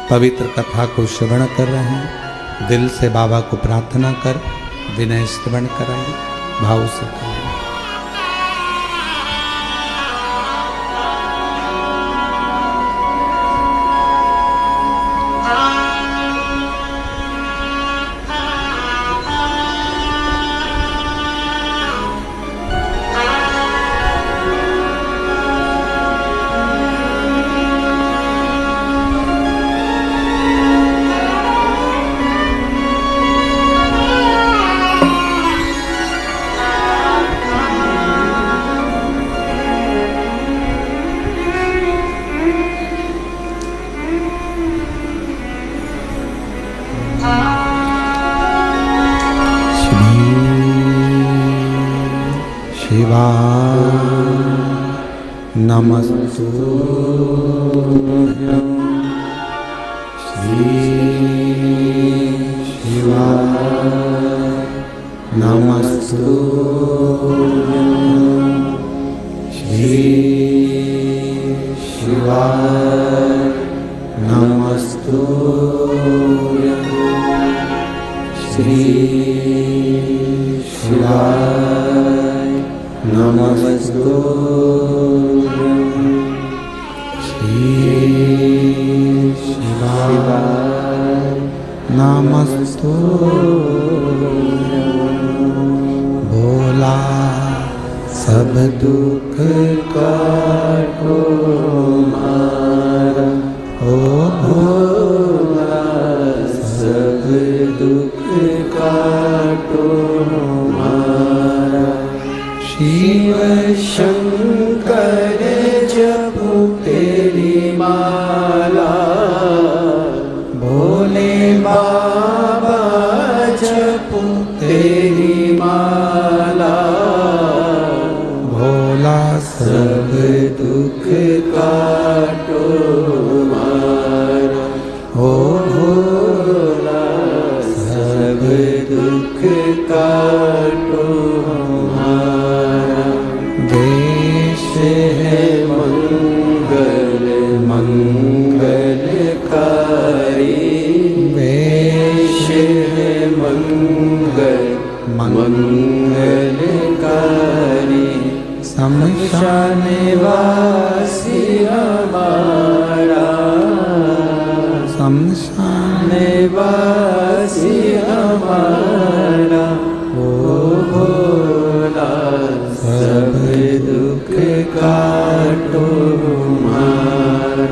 पवित्र कथा को श्रवण कर रहे हैं, दिल से बाबा को प्रार्थना कर विनय श्रवण कराइए, भाव से कराइए। शिवा नमस्तुभ्यं श्री शिवा नमस्तुभ्यं श्री शिवा नमस्तुभ्यं श्री शिवा नमस्तुभ्यं श्री शिवाय नमस्तुभ्यं भोला सब दुख काटो मारा, ओ भोला सब दुख काटो मारा। शिव शंकर जपो तेरी माला, भोले बाबा जपो तेरी माला। भोला सब दुख काटो मारा, ओ भोला सब दुख काटो मारा। देश है मंगल मंगलकारी, देश है मंगल मंगलकारी। शमशान वासी हमारा, शमशान वासी हमारा। ओ भोला सब दुख काटो मारा,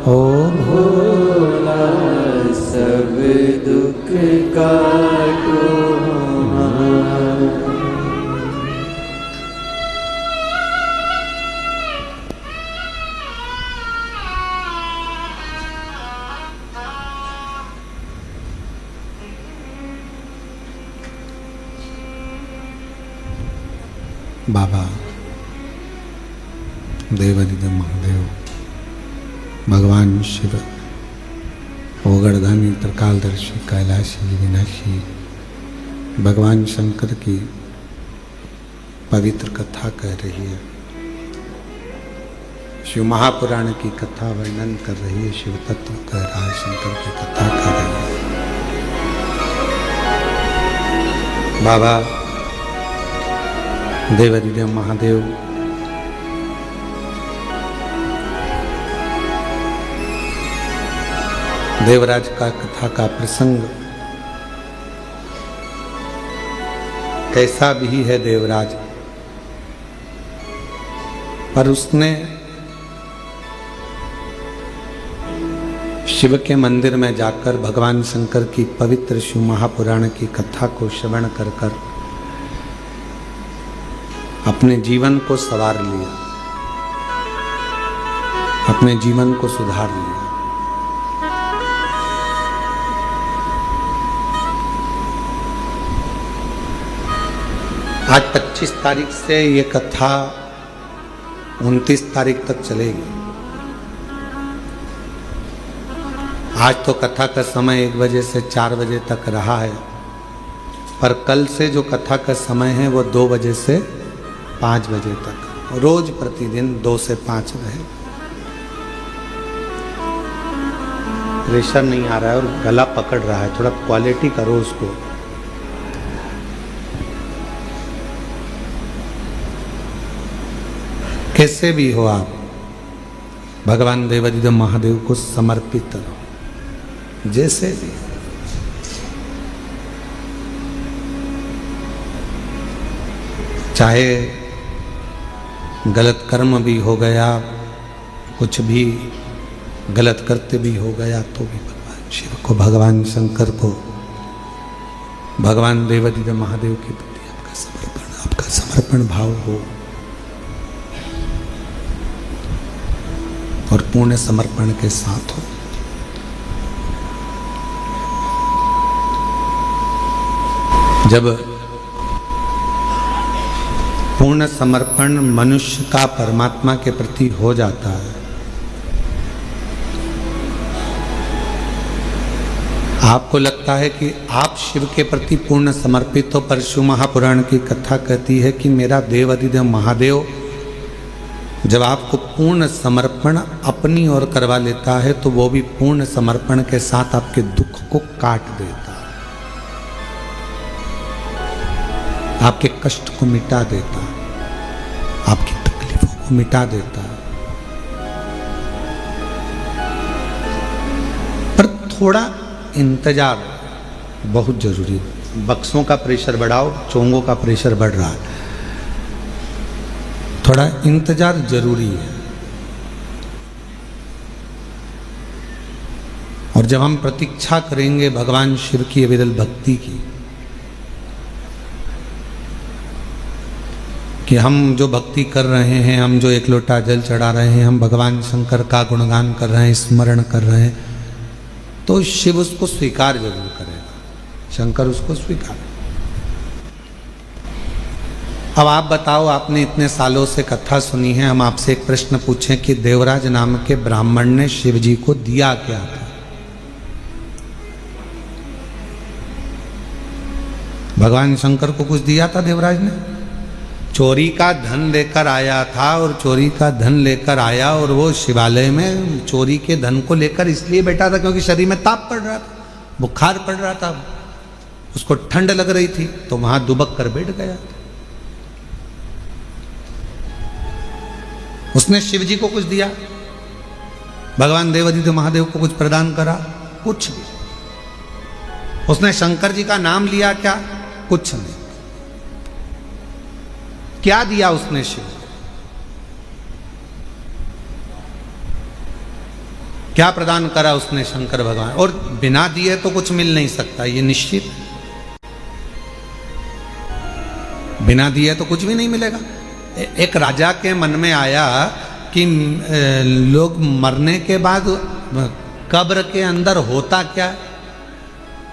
ओ भोला सब दुख काटो मारा। बाबा देवादिदेव महादेव, भगवान शिव, ओगड़धानी त्रिकालदर्शी कैलाशी विनाशी, भगवान शंकर की पवित्र कथा कह रही है। शिव महापुराण की कथा वर्णन कर रही है, शिव तत्व कह रहा है, शंकर की कथा कह रही है। बाबा देवादिदेव महादेव देवराज का कथा का प्रसंग कैसा भी है देवराज, पर उसने शिव के मंदिर में जाकर भगवान शंकर की पवित्र शिव महापुराण की कथा को श्रवण कर कर अपने जीवन को संवार लिया, अपने जीवन को सुधार लिया। आज 25 तारीख से ये कथा 29 तारीख तक चलेगी। आज तो कथा का समय 1 बजे से 4 बजे तक रहा है, पर कल से जो कथा का समय है वो 2 बजे से 5 बजे तक, रोज प्रतिदिन 2 से 5 रहे। प्रेशर नहीं आ रहा है और गला पकड़ रहा है, थोड़ा क्वालिटी करो उसको। कैसे भी हो आप भगवान देवादिदेव महादेव को समर्पित रहो, जैसे भी। चाहे गलत कर्म भी हो गया, कुछ भी गलत करते भी हो गया, तो भी भगवान शिव को, भगवान शंकर को, भगवान देवादिदेव महादेव के प्रति आपका समर्पण भाव हो और पूर्ण समर्पण के साथ हो। जब पूर्ण समर्पण मनुष्य का परमात्मा के प्रति हो जाता है, आपको लगता है कि आप शिव के प्रति पूर्ण समर्पित हो, पर शिव महापुराण की कथा कहती है कि मेरा देवादिदेव महादेव जब आपको पूर्ण समर्पण अपनी ओर करवा लेता है तो वो भी पूर्ण समर्पण के साथ आपके दुख को काट देता है, आपके कष्ट को मिटा देता है, आपकी तकलीफों को मिटा देता है। पर थोड़ा इंतजार बहुत जरूरी है। बक्सों का प्रेशर बढ़ाओ, चोंगों का प्रेशर बढ़ रहा है। थोड़ा इंतजार जरूरी है। और जब हम प्रतीक्षा करेंगे भगवान शिव की अविरल भक्ति की, कि हम जो भक्ति कर रहे हैं, हम जो एक लोटा जल चढ़ा रहे हैं, हम भगवान शंकर का गुणगान कर रहे हैं, स्मरण कर रहे हैं, तो शिव उसको स्वीकार जरूर करेगा, शंकर उसको स्वीकार। अब आप बताओ, आपने इतने सालों से कथा सुनी है, हम आपसे एक प्रश्न पूछें कि देवराज नाम के ब्राह्मण ने शिव जी को दिया क्या था? भगवान शंकर को कुछ दिया था देवराज ने? चोरी का धन लेकर आया था, और चोरी का धन लेकर आया और वो शिवालय में चोरी के धन को लेकर इसलिए बैठा था क्योंकि शरीर में ताप पड़ रहा था, बुखार पड़ रहा था, उसको ठंड लग रही थी, तो वहां दुबक कर बैठ गया। उसने शिव जी को कुछ दिया? भगवान देवादिदेव महादेव को कुछ प्रदान करा? कुछ भी। उसने शंकर जी का नाम लिया क्या? कुछ नहीं। क्या दिया उसने शिव? क्या प्रदान करा उसने शंकर भगवान? और बिना दिए तो कुछ मिल नहीं सकता, ये निश्चित। बिना दिए तो कुछ भी नहीं मिलेगा। एक राजा के मन में आया कि लोग मरने के बाद कब्र के अंदर होता क्या है?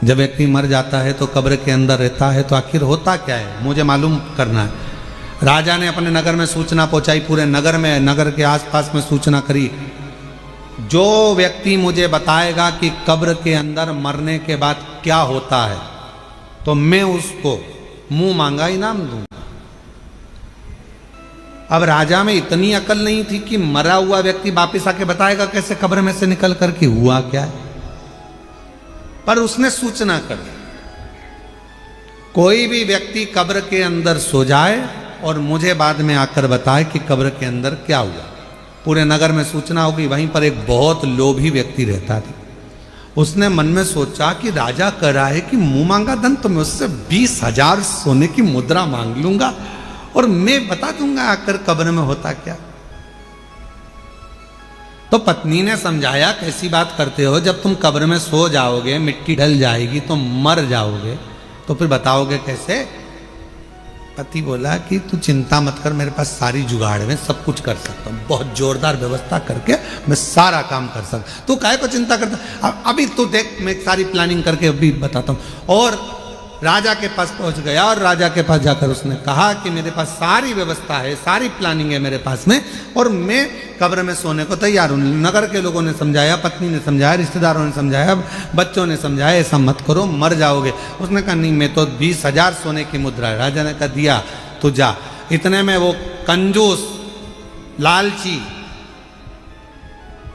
जब व्यक्ति मर जाता है तो कब्र के अंदर रहता है, तो आखिर होता क्या है, मुझे मालूम करना है। राजा ने अपने नगर में सूचना पहुंचाई, पूरे नगर में, नगर के आसपास में सूचना करी, जो व्यक्ति मुझे बताएगा कि कब्र के अंदर मरने के बाद क्या होता है, तो मैं उसको मुंह मांगा इनाम दूंगा। अब राजा में इतनी अकल नहीं थी कि मरा हुआ व्यक्ति वापिस आके बताएगा कैसे कब्र में से निकल करके हुआ क्या है, पर उसने सूचना कर दी, कोई भी व्यक्ति कब्र के अंदर सो जाए और मुझे बाद में आकर बताए कि कब्र के अंदर क्या हुआ। पूरे नगर में सूचना हो गई। वहीं पर एक बहुत लोभी व्यक्ति रहता था। उसने मन में सोचा कि राजा कह रहा है कि मुंह मांगा धन, तो मैं उससे 20,000 सोने की मुद्रा मांग लूंगा और मैं बता दूंगा आकर कब्र में होता क्या। तो पत्नी ने समझाया, कैसी बात करते हो, जब तुम कब्र में सो जाओगे, मिट्टी ढल जाएगी, तो मर जाओगे, तो फिर बताओगे कैसे? पति बोला कि तू चिंता मत कर, मेरे पास सारी जुगाड़ में सब कुछ कर सकता हूँ, बहुत जोरदार व्यवस्था करके मैं सारा काम कर सकता। तू काहे को चिंता करता? अभी तू देख, मैं सारी प्लानिंग करके अभी बताता हूँ। और राजा के पास पहुंच गया और राजा के पास जाकर उसने कहा कि मेरे पास सारी व्यवस्था है, सारी प्लानिंग है मेरे पास में, और मैं कब्र में सोने को तैयार हूँ। नगर के लोगों ने समझाया, पत्नी ने समझाया, रिश्तेदारों ने समझाया, बच्चों ने समझाया, ऐसा मत करो, मर जाओगे। उसने कहा नहीं, मैं तो 20,000 सोने की मुद्रा है। राजा ने कहा दिया, तो जा। इतने में वो कंजूस लालची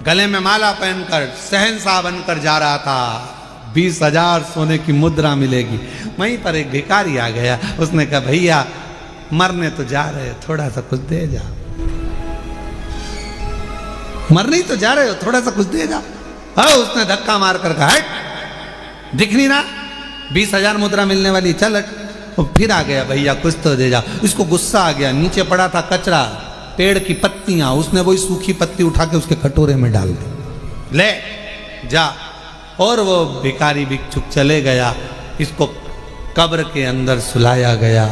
गले में माला पहनकर शहंशाह बनकर जा रहा था। 20,000 सोने की मुद्रा मिलेगी। वहीं पर एक भिखारी आ गया, उसने कहा भैया मरने तो जा रहे हो, थोड़ा सा कुछ दे जा। मरने ही तो जा रहे हो, थोड़ा सा कुछ दे जा। हाँ, उसने धक्का मार कर कहा, हट, दिख नहीं रहा 20,000 मुद्रा मिलने वाली, चल हट। और फिर आ गया, भैया कुछ तो दे जा। इसको गुस्सा आ गया, नीचे पड़ा था कचरा, पेड़ की पत्तियां, उसने वही सूखी पत्ती उठा के उसके कटोरे में डाल दी, ले जा। और वो भिखारी भिक्षुक चले गया। इसको कब्र के अंदर सुलाया गया।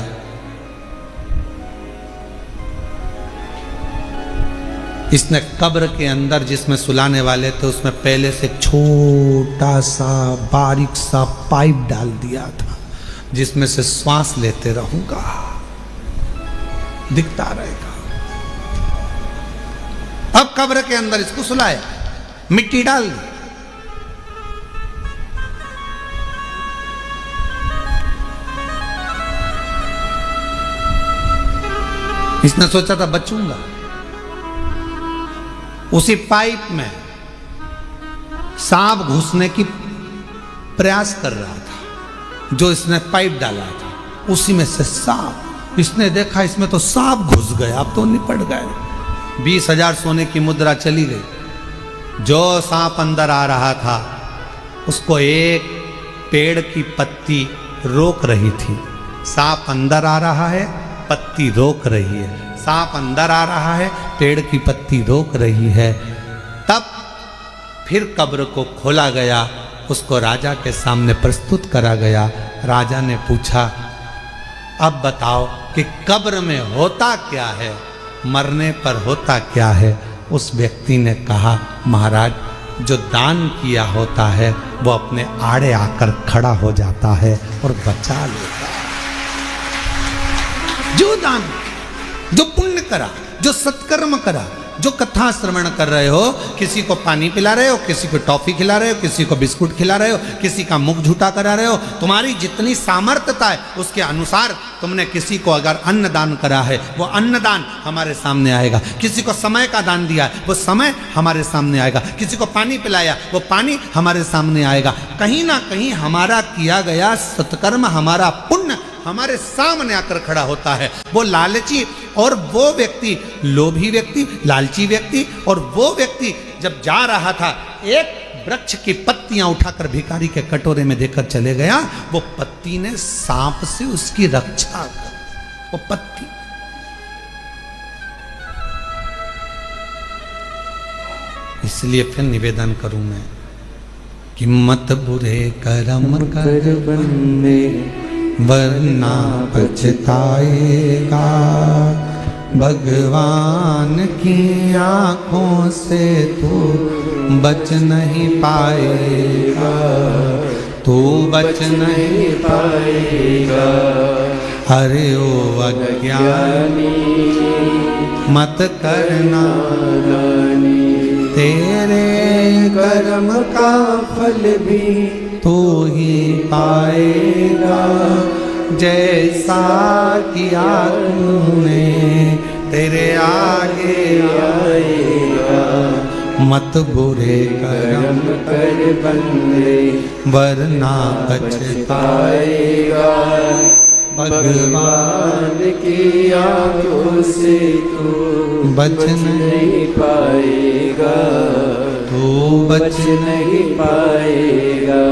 इसने कब्र के अंदर जिसमें सुलाने वाले थे, उसमें पहले से छोटा सा बारीक सा पाइप डाल दिया था, जिसमें से श्वास लेते रहूंगा, दिखता रहेगा। अब कब्र के अंदर इसको सुलाया, मिट्टी डाल दी। इसने सोचा था बचूंगा। उसी पाइप में सांप घुसने की प्रयास कर रहा था, जो इसने पाइप डाला था, उसी में से सांप। इसने देखा इसमें तो सांप घुस गया, अब तो निपट गए। 20,000 सोने की मुद्रा चली गई। जो सांप अंदर आ रहा था, उसको एक पेड़ की पत्ती रोक रही थी। सांप अंदर आ रहा है, पत्ती रोक रही है। सांप अंदर आ रहा है, पेड़ की पत्ती रोक रही है। तब फिर कब्र को खोला गया, उसको राजा के सामने प्रस्तुत करा गया। राजा ने पूछा, अब बताओ कि कब्र में होता क्या है, मरने पर होता क्या है? उस व्यक्ति ने कहा, महाराज, जो दान किया होता है वो अपने आड़े आकर खड़ा हो जाता है और बचा लेता है। जो दान, जो पुण्य करा, जो सत्कर्म करा, जो कथा श्रवण कर रहे हो, किसी को पानी पिला रहे हो, किसी को टॉफी खिला रहे हो, किसी को बिस्कुट खिला रहे हो, किसी का मुख झूठा करा रहे हो, तुम्हारी जितनी सामर्थ्यता है उसके अनुसार तुमने किसी को अगर अन्न दान करा है, वो अन्न दान हमारे सामने आएगा। किसी को समय का दान दिया है, वो समय हमारे सामने आएगा। किसी को पानी पिलाया, वो पानी हमारे सामने आएगा। कहीं ना कहीं हमारा किया गया सत्कर्म, हमारा पुण्य हमारे सामने आकर खड़ा होता है। वो लालची और वो व्यक्ति, लोभी व्यक्ति, लालची व्यक्ति और वो व्यक्ति जब जा रहा था, एक वृक्ष की पत्तियां उठाकर भिखारी के कटोरे में देकर चले गया। वो पत्ती ने सांप से उसकी रक्षा कर, वो पत्ती। इसलिए फिर निवेदन करूं मैं कि मत बुरे कर्म कर बंदे वरना पछताएगा। भगवान की आंखों से तू बच नहीं पाएगा, तू बच नहीं पाएगा। अरे ओ अज्ञानी मत करना तेरे कर्म का फल भी तू ही पाएगा। जैसा किया तूने तेरे आगे आएगा। मत बुरे कर्म कर बंदे वरना पछताएगा। भगवान की आंखों से तू बच नहीं पाएगा, तू बच नहीं पाएगा।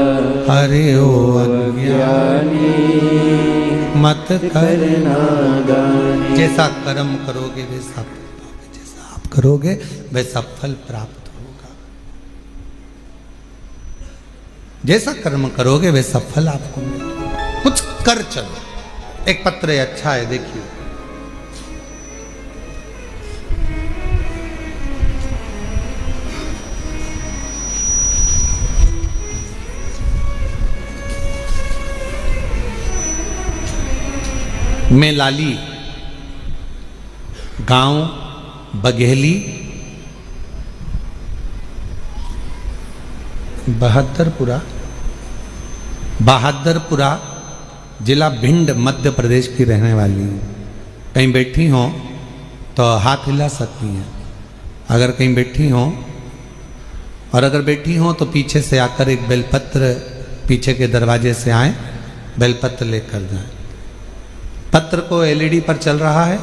अरे ओ अज्ञानी मत करना दानी। जैसा कर्म करोगे वैसा पाओगे, जैसा आप करोगे वैसा फल प्राप्त होगा। जैसा कर्म करोगे वैसा फल आपको मिलेगा। कुछ कर चलो। एक पत्र है, अच्छा है, देखिए। मैं लाली, गांव बघेली, बहादुरपुरा जिला भिंड मध्य प्रदेश की रहने वाली हूँ। कहीं बैठी हो तो हाथ हिला सकती हैं, अगर कहीं बैठी हो, और अगर बैठी हो तो पीछे से आकर एक बेलपत्र, पीछे के दरवाजे से आए, बेलपत्र लेकर जाएं। पत्र को एलईडी पर चल रहा है,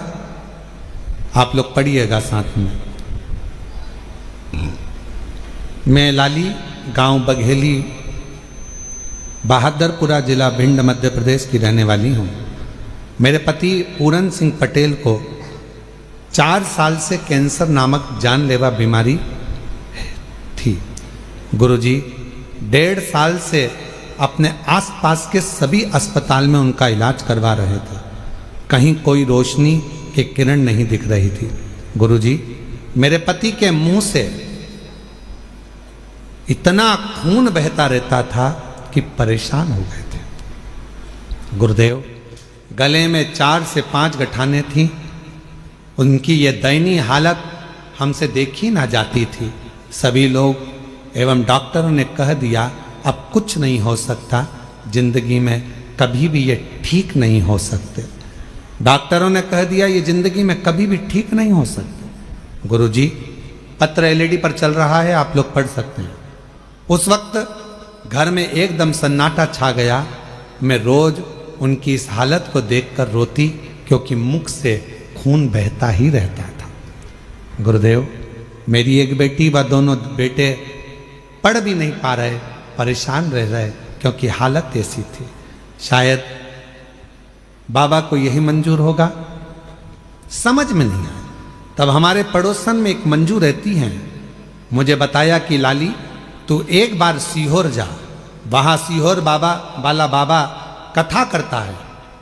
आप लोग पढ़िएगा साथ में। मैं लाली, गांव बघेली, बहादुरपुरा जिला भिंड मध्य प्रदेश की रहने वाली हूँ। मेरे पति पूरन सिंह पटेल को 4 साल से कैंसर नामक जानलेवा बीमारी थी। गुरुजी 1.5 साल से अपने आसपास के सभी अस्पताल में उनका इलाज करवा रहे थे। कहीं कोई रोशनी की किरण नहीं दिख रही थी। गुरुजी, मेरे पति के मुंह से इतना खून बहता रहता था कि परेशान हो गए थे। गुरुदेव, गले में 4 से 5 गठानें थीं। उनकी ये दयनीय हालत हमसे देखी ना जाती थी। सभी लोग एवं डॉक्टरों ने कह दिया, अब कुछ नहीं हो सकता, जिंदगी में कभी भी ये ठीक नहीं हो सकते। डॉक्टरों ने कह दिया, ये जिंदगी में कभी भी ठीक नहीं हो सकते। गुरुजी, पत्र एलईडी पर चल रहा है, आप लोग पढ़ सकते हैं। उस वक्त घर में एकदम सन्नाटा छा गया। मैं रोज उनकी इस हालत को देखकर रोती, क्योंकि मुख से खून बहता ही रहता था। गुरुदेव, मेरी एक बेटी व दोनों बेटे पढ़ भी नहीं पा रहे, परेशान रह रहे, क्योंकि हालत ऐसी थी। शायद बाबा को यही मंजूर होगा समझ में नहीं आया। तब हमारे पड़ोसन में एक मंजू रहती हैं, मुझे बताया कि लाली तू एक बार सीहोर जा, वहां सीहोर बाबा बाला बाबा कथा करता है,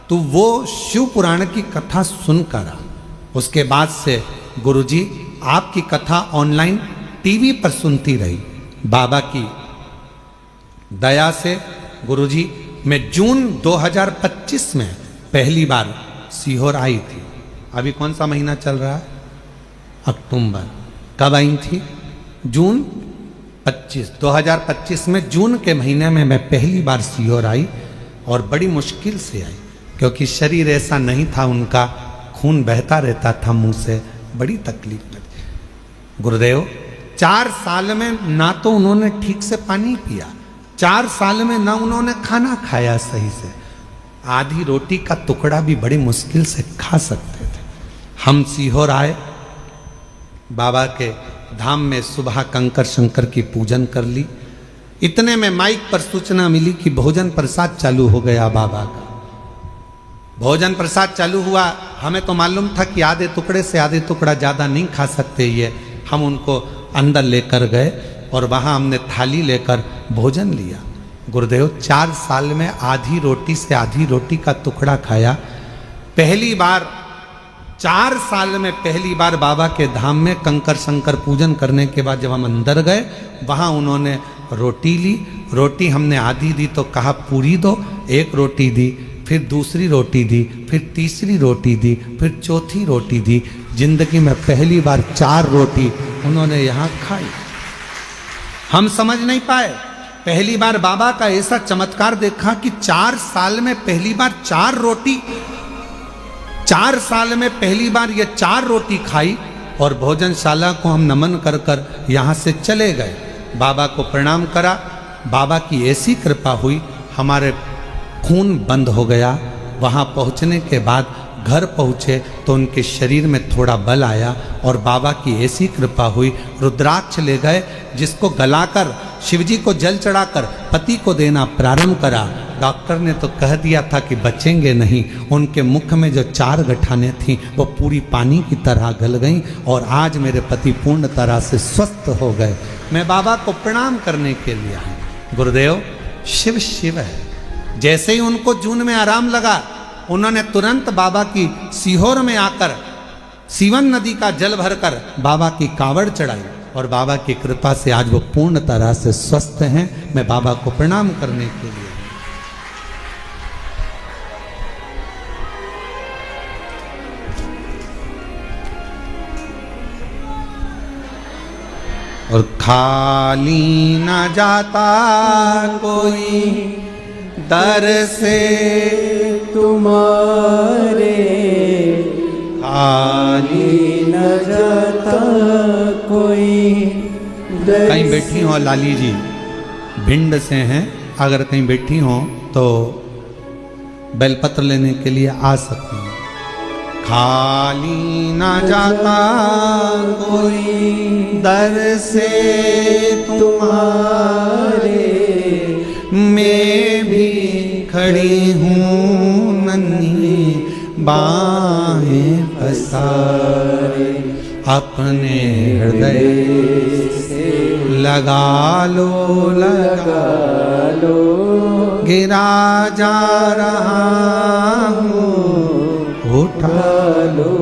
तू वो शिव पुराण की कथा सुनकर आ। उसके बाद से गुरुजी आपकी कथा ऑनलाइन टीवी पर सुनती रही। बाबा की दया से गुरुजी मैं जून 2025 में पहली बार सीहोर आई थी। अभी कौन सा महीना चल रहा है? अक्टूबर। कब आई थी? जून 2025 में जून के महीने में मैं पहली बार सीहोर आई और बड़ी मुश्किल से आई, क्योंकि शरीर ऐसा नहीं था, उनका खून बहता रहता था मुंह से, बड़ी तकलीफ लगी। गुरुदेव 4 साल में ना तो उन्होंने ठीक से पानी पिया, 4 साल में ना उन्होंने खाना खाया सही से, आधी रोटी का टुकड़ा भी बड़ी मुश्किल से खा सकते थे। हम सीहोर आए, बाबा के धाम में सुबह कंकर शंकर की पूजन कर ली। इतने में माइक पर सूचना मिली कि भोजन प्रसाद चालू हो गया बाबा का। भोजन प्रसाद चालू हुआ, हमें तो मालूम था कि आधे टुकड़े से आधे टुकड़ा ज़्यादा नहीं खा सकते ये। हम उनको अंदर लेकर गए और वहाँ हमने थाली लेकर भोजन लिया। गुरुदेव 4 साल में आधी रोटी से आधी रोटी का टुकड़ा खाया। पहली बार 4 साल में पहली बार बाबा के धाम में कंकर शंकर पूजन करने के बाद जब हम अंदर गए, वहाँ उन्होंने रोटी ली। रोटी हमने आधी दी तो कहा पूरी दो, एक रोटी दी, फिर दूसरी रोटी दी, फिर तीसरी रोटी दी, फिर चौथी रोटी दी। जिंदगी में पहली बार 4 रोटी उन्होंने यहाँ खाई। हम समझ नहीं पाए, पहली बार बाबा का ऐसा चमत्कार देखा कि 4 साल में पहली बार 4 रोटी, 4 साल में पहली बार ये 4 रोटी खाई। और भोजनशाला को हम नमन कर कर यहाँ से चले गए, बाबा को प्रणाम करा। बाबा की ऐसी कृपा हुई, हमारे खून बंद हो गया। वहाँ पहुँचने के बाद घर पहुँचे तो उनके शरीर में थोड़ा बल आया और बाबा की ऐसी कृपा हुई, रुद्राक्ष ले गए, जिसको गलाकर शिवजी को जल चढ़ाकर पति को देना प्रारंभ करा। डॉक्टर ने तो कह दिया था कि बचेंगे नहीं। उनके मुख में जो 4 गठानें थीं वो पूरी पानी की तरह गल गईं और आज मेरे पति पूर्ण तरह से स्वस्थ हो गए। मैं बाबा को प्रणाम करने के लिए आई। गुरुदेव शिव शिव है। जैसे ही उनको जून में आराम लगा, उन्होंने तुरंत बाबा की सीहोर में आकर सीवन नदी का जल भरकर बाबा की कावड़ चढ़ाई और बाबा की कृपा से आज वो पूर्ण तरह से स्वस्थ हैं। मैं बाबा को प्रणाम करने के लिए। और खाली न जाता कोई दर से तुम्हारे, खाली न जाता कोई दर। कहीं बैठी हो लाली जी, भिंड से हैं, अगर कहीं बैठी हो तो बेलपत्र लेने के लिए आ सकती हैं। खाली न जाता कोई दर से तुम्हारे, मैं भी खड़ी हूँ नन्ही बाहें पसारे, अपने हृदय से लगा लो लगा लो, गिरा जा रहा हूँ उठा लो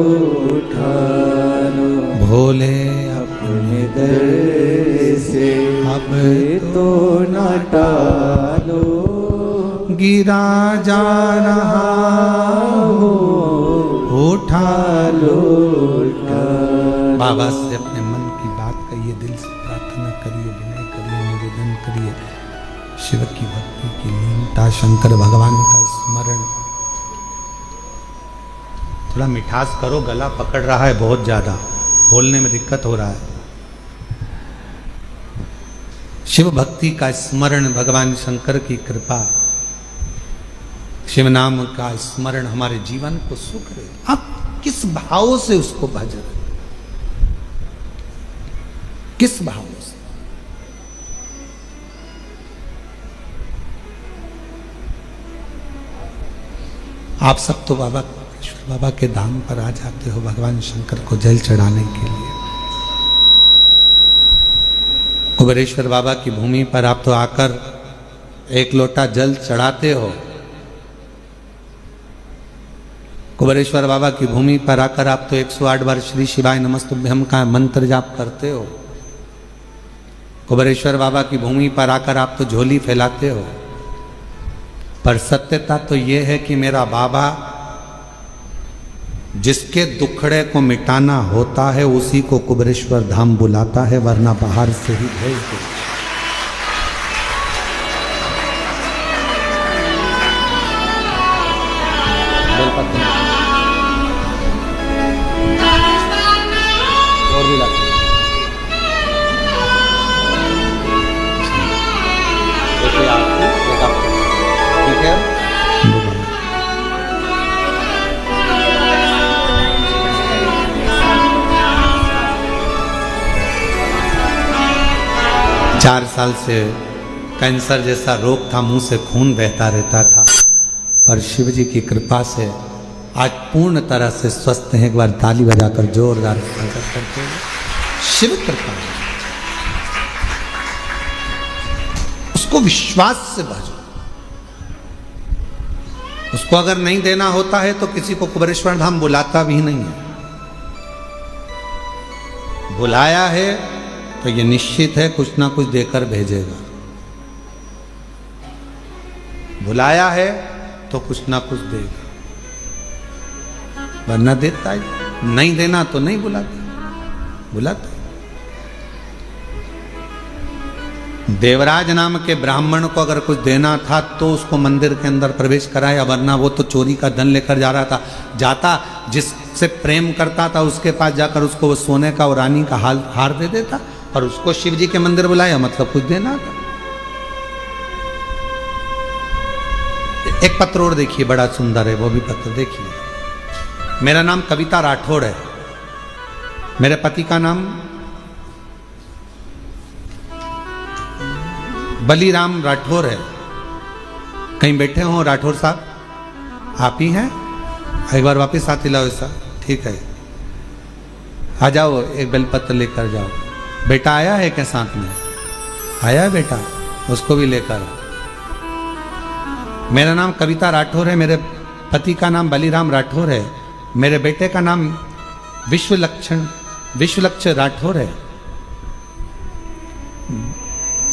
उठा लो, भोले अपने दर से अब तो न टालो, गिरा जा रहा हूँ उठा लो उठा। बाबा से अपने मन की बात कहिए, दिल से प्रार्थना करिए, विनय करिए, निवेदन करिए। शिव की भक्ति की लीनता, शंकर भगवान का स्मरण। थोड़ा मिठास करो, गला पकड़ रहा है बहुत ज्यादा, बोलने में दिक्कत हो रहा है। शिव भक्ति का स्मरण, भगवान शंकर की कृपा, शिव नाम का स्मरण हमारे जीवन को सुख दे। आप किस भाव से उसको भज रहे, किस भाव से? आप सब तो बाबा कुबेरेश्वर बाबा के धाम पर आ जाते हो भगवान शंकर को जल चढ़ाने के लिए। कुबेरेश्वर बाबा की भूमि पर आप तो आकर एक लोटा जल चढ़ाते हो। कुबेरेश्वर बाबा की भूमि पर आकर आप तो 108 बार श्री शिवाय नमस्तुभ्यम का मंत्र जाप करते हो। कुबेरेश्वर बाबा की भूमि पर आकर आप तो झोली फैलाते हो। पर सत्यता तो यह है कि मेरा बाबा जिसके दुखड़े को मिटाना होता है उसी को कुबेरेश्वर धाम बुलाता है, वरना बाहर से ही भेज दो। और भी लाते ठीक है। 4 साल से कैंसर जैसा रोग था, मुंह से खून बहता रहता था, पर शिव जी की कृपा से आज पूर्ण तरह से स्वस्थ हैं। एक बार ताली बजाकर जोरदार स्वागत करते हैं। शिव कृपा, उसको विश्वास से भजो। उसको अगर नहीं देना होता है तो किसी को कुबेरेश्वर धाम बुलाता भी नहीं है। बुलाया है तो ये निश्चित है कुछ ना कुछ देकर भेजेगा। बुलाया है तो कुछ ना कुछ देगा, वरना देता है। नहीं देना तो नहीं बुलाता। देवराज नाम के ब्राह्मण को अगर कुछ देना था तो उसको मंदिर के अंदर प्रवेश कराया, वरना वो तो चोरी का धन लेकर जा रहा था। जाता जिससे प्रेम करता था उसके पास जाकर उसको वो सोने का और रानी का हार दे देता, और उसको शिव जी के मंदिर बुलाया मतलब कुछ देना था। एक पत्र और देखिए, बड़ा सुंदर है वो भी पत्र देखिए। मेरा नाम कविता राठौड़ है, मेरे पति का नाम बलीराम राठौर है। कहीं बैठे हो राठौर साहब? आप ही हैं? एक बार वापस हाथ हिलाओ ऐसा, ठीक है। आ जाओ, एक बेलपत्र लेकर जाओ। बेटा आया है क्या साथ में? आया है बेटा, उसको भी लेकर। मेरा नाम कविता राठौर है, मेरे पति का नाम बलीराम राठौर है, मेरे बेटे का नाम विश्वलक्ष्य राठौर है।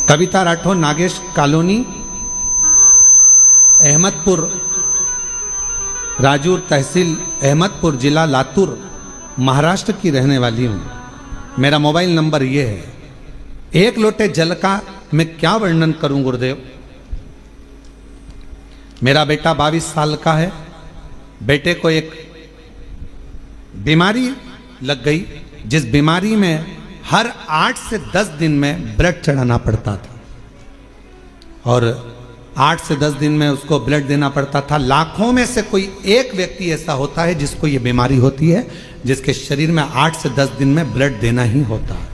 कविता राठौर नागेश कॉलोनी, अहमदपुर, राजूर तहसील, अहमदपुर जिला लातूर, महाराष्ट्र की रहने वाली हूं। मेरा मोबाइल नंबर यह है। एक लोटे जल का मैं क्या वर्णन करूं गुरुदेव। मेरा बेटा 22 साल का है। बेटे को एक बीमारी लग गई, जिस बीमारी में हर 8 से 10 दिन में ब्लड चढ़ाना पड़ता था, और 8 से 10 दिन में उसको ब्लड देना पड़ता था। लाखों में से कोई एक व्यक्ति ऐसा होता है जिसको ये बीमारी होती है, जिसके शरीर में 8 से 10 दिन में ब्लड देना ही होता है,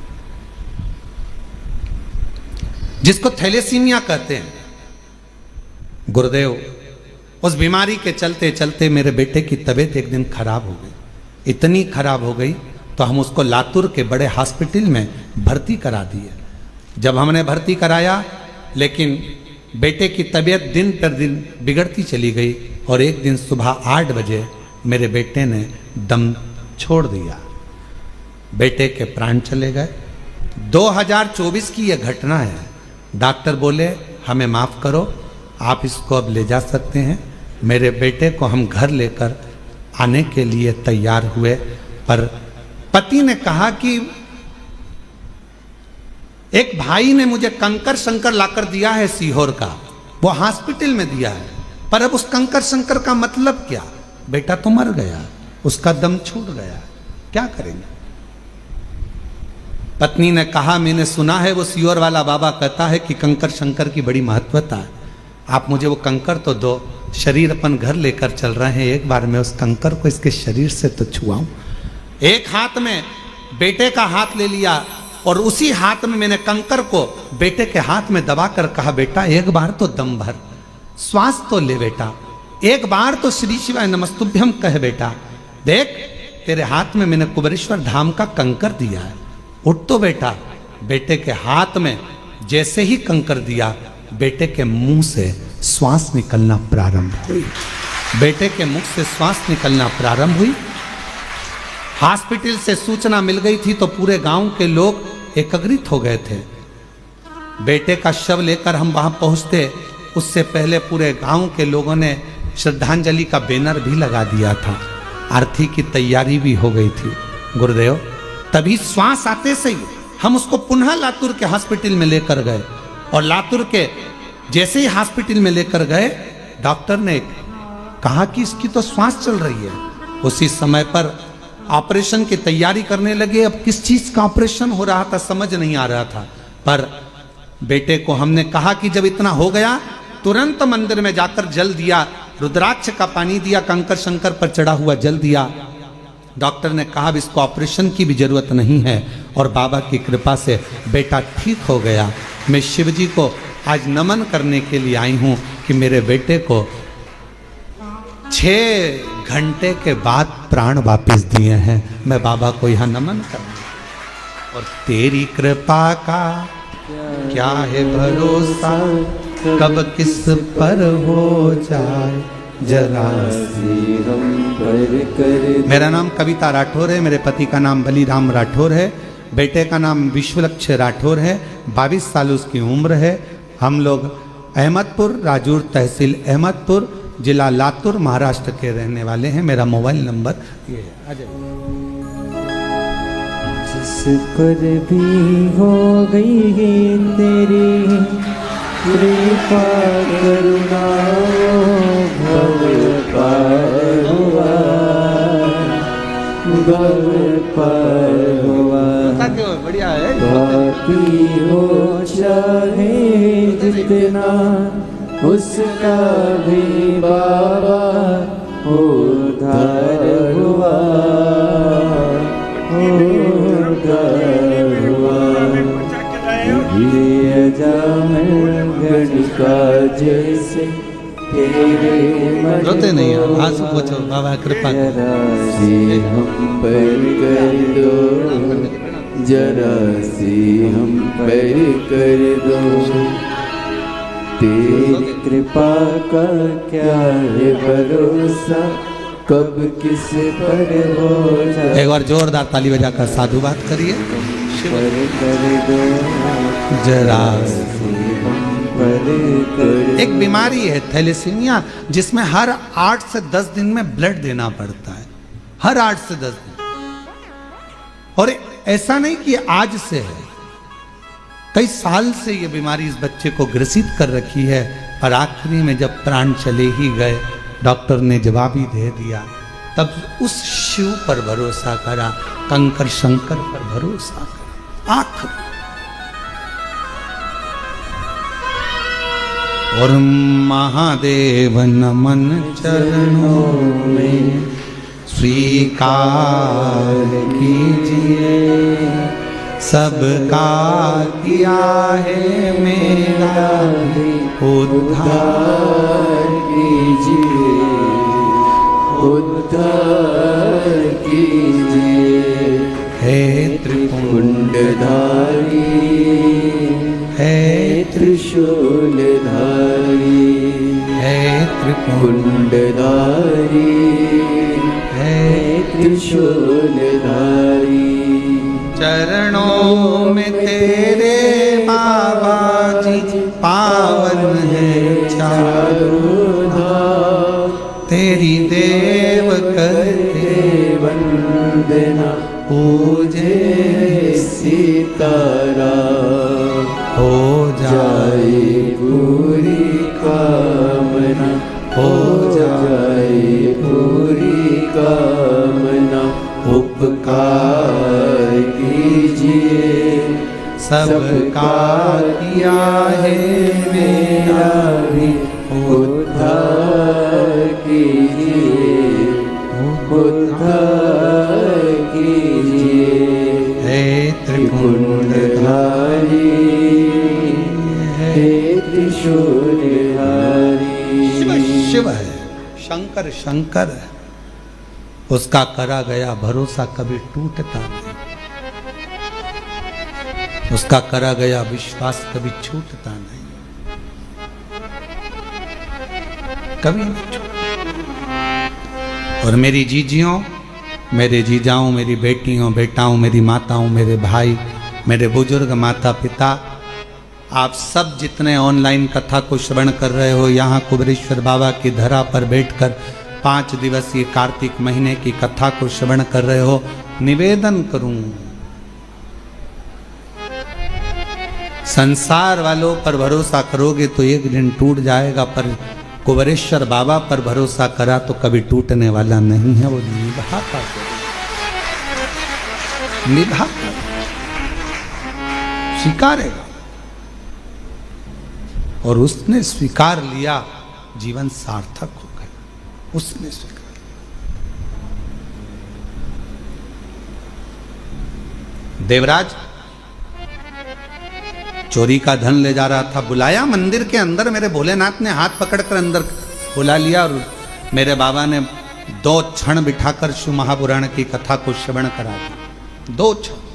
जिसको थैलेसीमिया कहते हैं। गुरुदेव, उस बीमारी के चलते चलते मेरे बेटे की तबीयत एक दिन खराब हो गई। इतनी खराब हो गई तो हम उसको लातूर के बड़े हॉस्पिटल में भर्ती करा दिए। जब हमने भर्ती कराया, लेकिन बेटे की तबीयत दिन पर दिन बिगड़ती चली गई, और एक दिन सुबह 8 बजे मेरे बेटे ने दम छोड़ दिया। बेटे के प्राण चले गए। 2024 की यह घटना है। डॉक्टर बोले हमें माफ करो, आप इसको अब ले जा सकते हैं। मेरे बेटे को हम घर लेकर आने के लिए तैयार हुए, पर पति ने कहा कि एक भाई ने मुझे कंकर शंकर लाकर दिया है सीहोर का, वो हॉस्पिटल में दिया है, पर अब उस कंकर शंकर का मतलब क्या? बेटा तो मर गया, उसका दम छूट गया, क्या करेंगे? पत्नी ने कहा मैंने सुना है वो सीहोर वाला बाबा कहता है कि कंकर शंकर की बड़ी महत्वता है, आप मुझे वो कंकर तो दो। शरीर अपन घर लेकर चल रहे हैं, एक बार मैं उस कंकर को इसके शरीर से तो छुआऊं। एक हाथ में बेटे का हाथ ले लिया, और उसी हाथ में मैंने कंकर को बेटे के हाथ में दबाकर कहा बेटा एक बार तो दम भर, श्वास तो ले बेटा। एक बार तो श्री शिवाय नमस्तुभ्यम कह बेटा, देख तेरे हाथ में मैंने कुबेरेश्वर धाम का कंकर दिया है, उठ तो बेटा। बेटे के हाथ में जैसे ही कंकर दिया, बेटे के मुंह से श्वास निकलना प्रारंभ हुई। बेटे के मुख से श्वास निकलना प्रारंभ हुई। हॉस्पिटल से सूचना मिल गई थी तो पूरे गांव के लोग एकत्रित हो गए थे। बेटे का शव लेकर हम वहां पहुंचते, उससे पहले पूरे गांव के लोगों ने श्रद्धांजलि का बैनर भी लगा दिया था। आरती की तैयारी भी हो गई थी। गुरुदेव, तभी श्वास आते से ही हम उसको पुनः लातूर के हॉस्पिटल में लेकर गए, और लातूर के जैसे ही हॉस्पिटल में लेकर गए, डॉक्टर ने कहा कि इसकी तो श्वास चल रही है। उसी समय पर ऑपरेशन की तैयारी करने लगे। अब किस चीज का ऑपरेशन हो रहा था समझ नहीं आ रहा था, पर बेटे को हमने कहा कि जब इतना हो गया, तुरंत मंदिर में जाकर जल दिया, रुद्राक्ष का पानी दिया, कंकर शंकर पर चढ़ा हुआ जल दिया। डॉक्टर ने कहा अब इसको ऑपरेशन की भी जरूरत नहीं है, और बाबा की कृपा से बेटा ठीक हो गया। मैं शिव जी को आज नमन करने के लिए आई हूं कि मेरे बेटे को 6 घंटे के बाद प्राण वापस दिए हैं। मैं बाबा को यहाँ नमन कर, और तेरी कृपा का क्या है भरोसा, कब किस पर हो जाए जरा से हम पर कर। मेरा नाम कविता राठौर है, मेरे पति का नाम बलीराम राठौर है, बेटे का नाम विश्वलक्ष्य राठौर है, 22 साल उसकी उम्र है। हम लोग अहमदपुर, राजूर तहसील अहमदपुर, जिला लातूर, महाराष्ट्र के रहने वाले हैं। मेरा मोबाइल नंबर ये है। अजय, जिस पर भी हो गई है तेरी कृपा करुणा, भव पार हुआ, भव पार हुआ। बढ़िया है। बाकी हो चाहे जितना, उसका भी बाबा उद्धार हुआ, उद्धार हुआ। ये अजामिल गणिका जैसे तेरे मन रोते नहीं हो, आंसू पोंछो, बाबा कृपा जरा से हम पर कर दो, जरा से हम पर कर दो। तेरी कृपा का क्या है भरोसा, कब किस पर हो जाए। एक बार जोरदार ताली बजाकर साधुवाद करिए। पर कर दो, जरा पर कर। एक बीमारी है थैलेसीमिया, जिसमें हर 8 से 10 दिन में ब्लड देना पड़ता है, हर 8 से 10 दिन। और ऐसा नहीं कि आज से है, कई साल से ये बीमारी इस बच्चे को ग्रसित कर रखी है। और आखिरी में जब प्राण चले ही गए, डॉक्टर ने जवाब ही दे दिया, तब उस शिव पर भरोसा करा, कंकर शंकर पर भरोसा करा। आखिर और महादेव नमन चरणों में स्वीकार कीजिए, सबका किया है मेरा उद्धार कीजिए, उद्धार कीजिए। हे त्रिपुंडधारी, है त्रिशूलधारी, हे त्रिपुंडधारी, है त्रिशूलधारी। चरणों में तेरे बाबा जी पावन है चारों धाम, तेरी देव करके वंदना पूजे सितारा, हो जाए पूरी कामना, हो जाए पूरी कामना। उपकार कीजिए, सबका किया है मेरा भी उद्धार कीजिए, उद्धार कीजिए। हे त्रिपुंडधारी, हे त्रिशूलधारी। शिव है, शंकर शंकर है, उसका करा गया भरोसा कभी टूटता नहीं, उसका करा गया विश्वास कभी छूटता नहीं, कभी नहीं छूटता। और मेरी जीजियों, मेरे जीजाओं, मेरी बेटियों बेटाओं, मेरी माताओं, मेरे भाई, मेरे बुजुर्ग माता पिता, आप सब जितने ऑनलाइन कथा को श्रवण कर रहे हो, यहाँ कुबेरेश्वर बाबा की धरा पर बैठकर 5 दिवसीय कार्तिक महीने की कथा को श्रवण कर रहे हो, निवेदन करूं, संसार वालों पर भरोसा करोगे तो एक दिन टूट जाएगा, पर कुबेरेश्वर बाबा पर भरोसा करा तो कभी टूटने वाला नहीं है, वो निभाता निभाता स्वीकारेगा। और उसने स्वीकार लिया, जीवन सार्थक हो गया, उसने स्वीकार। देवराज चोरी का धन ले जा रहा था, बुलाया मंदिर के अंदर, मेरे भोलेनाथ ने हाथ पकड़कर अंदर बुला लिया और मेरे बाबा ने 2 क्षण बिठाकर शिव महापुराण की कथा को श्रवण करा दिया। 2 क्षण।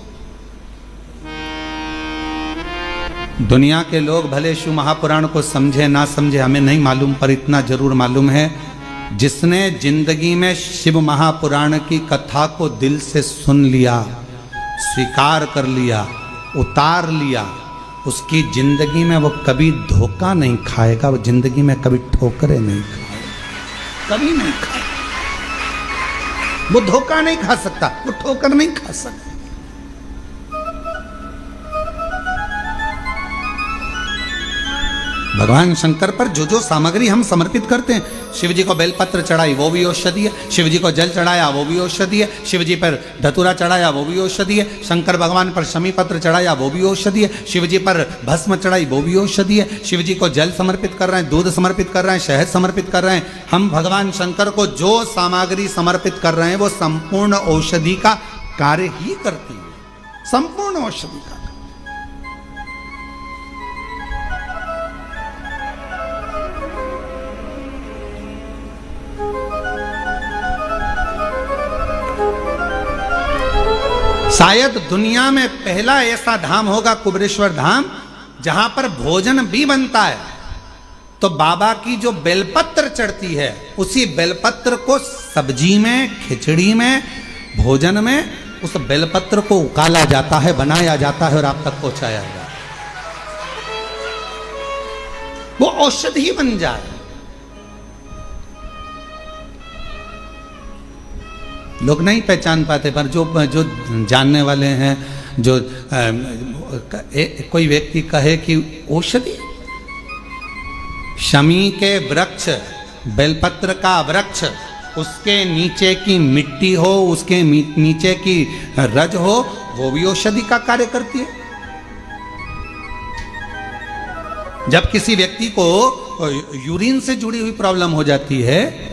दुनिया के लोग भले शिव महापुराण को समझे ना समझे हमें नहीं मालूम, पर इतना जरूर मालूम है, जिसने जिंदगी में शिव महापुराण की कथा को दिल से सुन लिया, स्वीकार कर लिया, उतार लिया, उसकी जिंदगी में वो कभी धोखा नहीं खाएगा, वो जिंदगी में कभी ठोकरे नहीं खाएगा, कभी नहीं खाएगा। वो धोखा नहीं खा सकता, वो ठोकर नहीं खा सकता। भगवान शंकर पर जो जो सामग्री हम समर्पित करते हैं, शिव जी को बेलपत्र चढ़ाई वो भी औषधि है, शिव जी को जल चढ़ाया वो भी औषधि है, शिव जी पर धतूरा चढ़ाया वो भी औषधि है, शंकर भगवान पर शमी पत्र चढ़ाया वो भी औषधि है, शिव जी पर भस्म चढ़ाई वो भी औषधि है, शिव जी को जल समर्पित कर रहे हैं, दूध समर्पित कर रहे हैं, शहद समर्पित कर रहे हैं, हम भगवान शंकर को जो सामग्री समर्पित कर रहे हैं वो संपूर्ण औषधि का कार्य ही करती है, संपूर्ण औषधि का। शायद दुनिया में पहला ऐसा धाम होगा कुबेरेश्वर धाम, जहां पर भोजन भी बनता है। तो बाबा की जो बेलपत्र चढ़ती है, उसी बेलपत्र को सब्जी में, खिचड़ी में, भोजन में, उस बेलपत्र को उकाला जाता है, बनाया जाता है और आप तक पहुंचाया जाता है, वो औषधि बन जाए। लोग नहीं पहचान पाते, पर जो जानने वाले हैं, जो कोई व्यक्ति कहे कि औषधि, शमी के वृक्ष, बेलपत्र का वृक्ष, उसके नीचे की मिट्टी हो, उसके नीचे की रज हो, वो भी औषधि का कार्य करती है। जब किसी व्यक्ति को यूरिन से जुड़ी हुई प्रॉब्लम हो जाती है,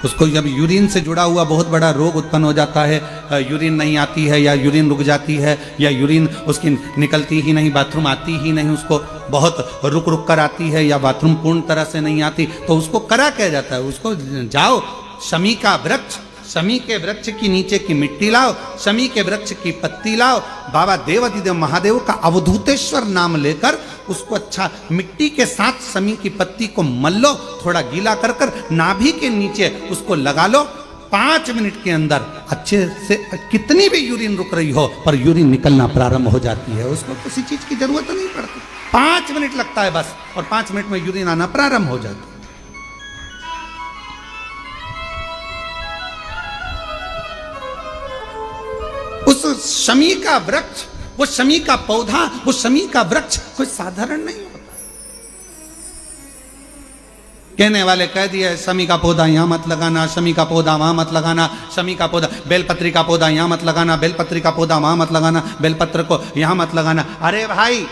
उसको जब यूरिन से जुड़ा हुआ बहुत बड़ा रोग उत्पन्न हो जाता है, यूरिन नहीं आती है या यूरिन रुक जाती है या यूरिन उसकी निकलती ही नहीं, बाथरूम आती ही नहीं, उसको बहुत रुक रुक कर आती है या बाथरूम पूर्ण तरह से नहीं आती, तो उसको करा क्या जाता है, उसको जाओ शमी का वृक्ष, शमी के वृक्ष की नीचे की मिट्टी लाओ, शमी के वृक्ष की पत्ती लाओ, बाबा देवाधिदेव महादेव का अवधूतेश्वर नाम लेकर उसको अच्छा मिट्टी के साथ शमी की पत्ती को मल लो, थोड़ा गीला कर कर नाभि के नीचे उसको लगा लो, 5 मिनट के अंदर अच्छे से कितनी भी यूरिन रुक रही हो पर यूरिन निकलना प्रारंभ हो जाती है, उसको किसी चीज की जरूरत नहीं पड़ती, 5 मिनट लगता है बस, और 5 मिनट में यूरिन आना प्रारंभ हो जाता है। उस शमी का वृक्ष, वो शमी का पौधा, वो शमी का वृक्ष कोई साधारण नहीं होता। कहने वाले कह दिए शमी का पौधा यहां मत लगाना, शमी का पौधा वहां मत लगाना, शमी का पौधा, बेलपत्री का पौधा यहां मत लगाना, बेलपत्री का पौधा वहां मत लगाना, बेलपत्र को यहां मत लगाना। अरे भाई,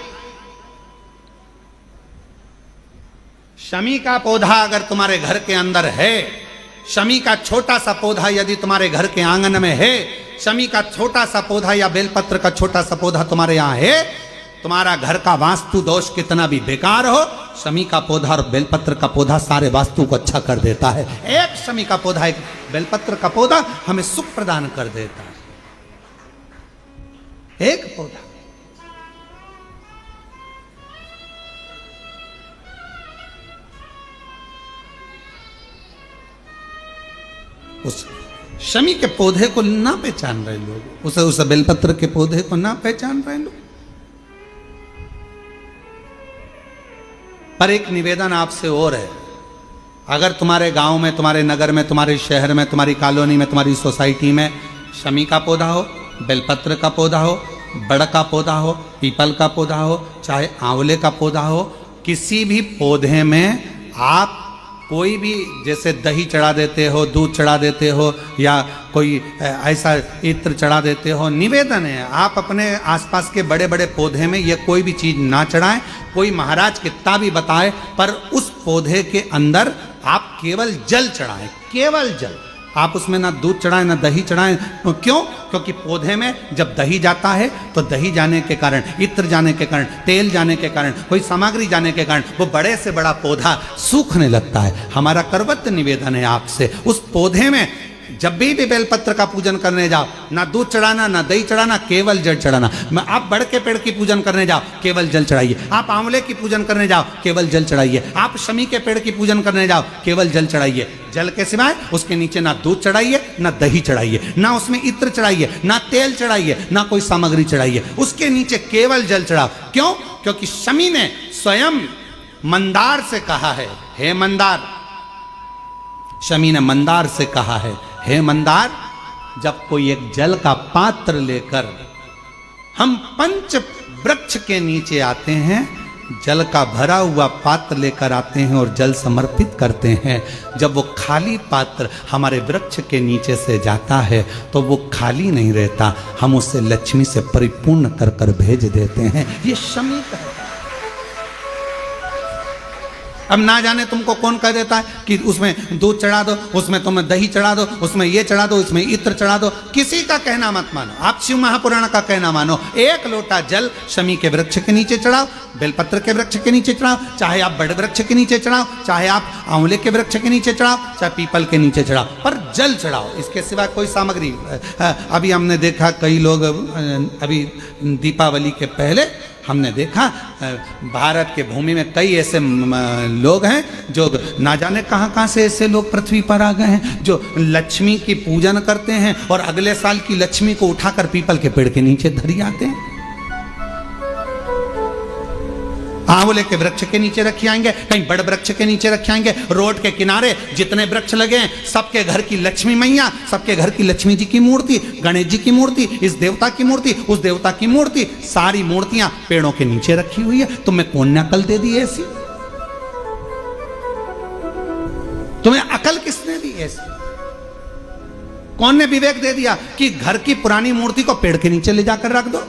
शमी का पौधा अगर तुम्हारे घर के अंदर है, शमी का छोटा सा पौधा यदि तुम्हारे घर के आंगन में है, शमी का छोटा सा पौधा या बेलपत्र का छोटा सा पौधा तुम्हारे यहां है, तुम्हारा घर का वास्तु दोष कितना भी बेकार हो, शमी का पौधा और बेलपत्र का पौधा सारे वास्तु को अच्छा कर देता है। एक शमी का पौधा, एक बेलपत्र का पौधा हमें सुख प्रदान कर देता है। एक पौधा। उस शमी के पौधे को ना पहचान रहे लोग, उस बेलपत्र के पौधे को ना पहचान रहे लोग। पर एक निवेदन आपसे और है, अगर तुम्हारे गांव में, तुम्हारे नगर में, तुम्हारे शहर में, तुम्हारी कॉलोनी में, तुम्हारी सोसाइटी में शमी का पौधा हो, बेलपत्र का पौधा हो, बड़ का पौधा हो, पीपल का पौधा हो, चाहे आंवले का पौधा हो, किसी भी पौधे में आप कोई भी, जैसे दही चढ़ा देते हो, दूध चढ़ा देते हो, या कोई ऐसा इत्र चढ़ा देते हो, निवेदन है आप अपने आसपास के बड़े बड़े पौधे में ये कोई भी चीज़ ना चढ़ाएं। कोई महाराज कितना भी बताए, पर उस पौधे के अंदर आप केवल जल चढ़ाएं, केवल जल। आप उसमें ना दूध चढ़ाएं ना दही चढ़ाएं। क्यों? क्योंकि पौधे में जब दही जाता है तो दही जाने के कारण, इत्र जाने के कारण, तेल जाने के कारण, कोई सामग्री जाने के कारण वो बड़े से बड़ा पौधा सूखने लगता है। हमारा करवत्त निवेदन है आपसे, उस पौधे में जब भी बेलपत्र का पूजन करने जाओ, ना दूध चढ़ाना ना दही चढ़ाना, केवल जल चढ़ाना। आप बड़ के पेड़ की पूजन करने जाओ, केवल जल चढ़ाइए। आप आंवले की पूजन करने जाओ, केवल जल चढ़ाइए। आप शमी के पेड़ की पूजन करने जाओ, केवल जल चढ़ाइए। जल के सिवाय उसके नीचे ना दूध चढ़ाइए ना दही चढ़ाइए, ना उसमें इत्र चढ़ाइए, ना तेल चढ़ाइए, ना कोई सामग्री चढ़ाइए। उसके नीचे केवल जल चढ़ाओ। क्यों? क्योंकि शमी ने स्वयं मंदार से कहा है, हे मंदार, शमी ने मंदार से कहा है, हे मंदार, जब कोई एक जल का पात्र लेकर हम पंच वृक्ष के नीचे आते हैं, जल का भरा हुआ पात्र लेकर आते हैं और जल समर्पित करते हैं, जब वो खाली पात्र हमारे वृक्ष के नीचे से जाता है तो वो खाली नहीं रहता, हम उसे लक्ष्मी से परिपूर्ण कर कर भेज देते हैं। ये शमी का है। अब ना जाने तुमको कौन कह देता है कि उसमें दूध चढ़ा दो, उसमें तुम दही चढ़ा दो, उसमें ये चढ़ा दो, इसमें इत्र चढ़ा दो। किसी का कहना मत मानो, आप शिव महापुराण का कहना मानो। एक लोटा जल शमी के वृक्ष के नीचे चढ़ाओ, बेलपत्र के वृक्ष के नीचे चढ़ाओ, चाहे आप बड़े वृक्ष के नीचे चढ़ाओ, चाहे आप आंवले के वृक्ष के नीचे चढ़ाओ, चाहे पीपल के नीचे चढ़ाओ, पर जल चढ़ाओ। इसके सिवा कोई सामग्री। अभी हमने देखा कई लोग, अभी दीपावली के पहले हमने देखा भारत के भूमि में कई ऐसे लोग हैं जो ना जाने कहां कहां से ऐसे लोग पृथ्वी पर आ गए हैं, जो लक्ष्मी की पूजन करते हैं और अगले साल की लक्ष्मी को उठाकर पीपल के पेड़ के नीचे धरी आते हैं, आंवले के वृक्ष के नीचे रखे आएंगे, कहीं बड़ वृक्ष के नीचे रखे आएंगे। रोड के किनारे जितने वृक्ष लगे हैं, सबके घर की लक्ष्मी मैया, सबके घर की लक्ष्मी जी की मूर्ति, गणेश जी की मूर्ति, इस देवता की मूर्ति, उस देवता की मूर्ति, सारी मूर्तियां पेड़ों के नीचे रखी हुई है। तुम्हें कौन ने अकल दे दी ऐसी? तुम्हें अकल किसने दी ऐसी? कौन ने विवेक दे दिया कि घर की पुरानी मूर्ति को पेड़ के नीचे ले जाकर रख दो?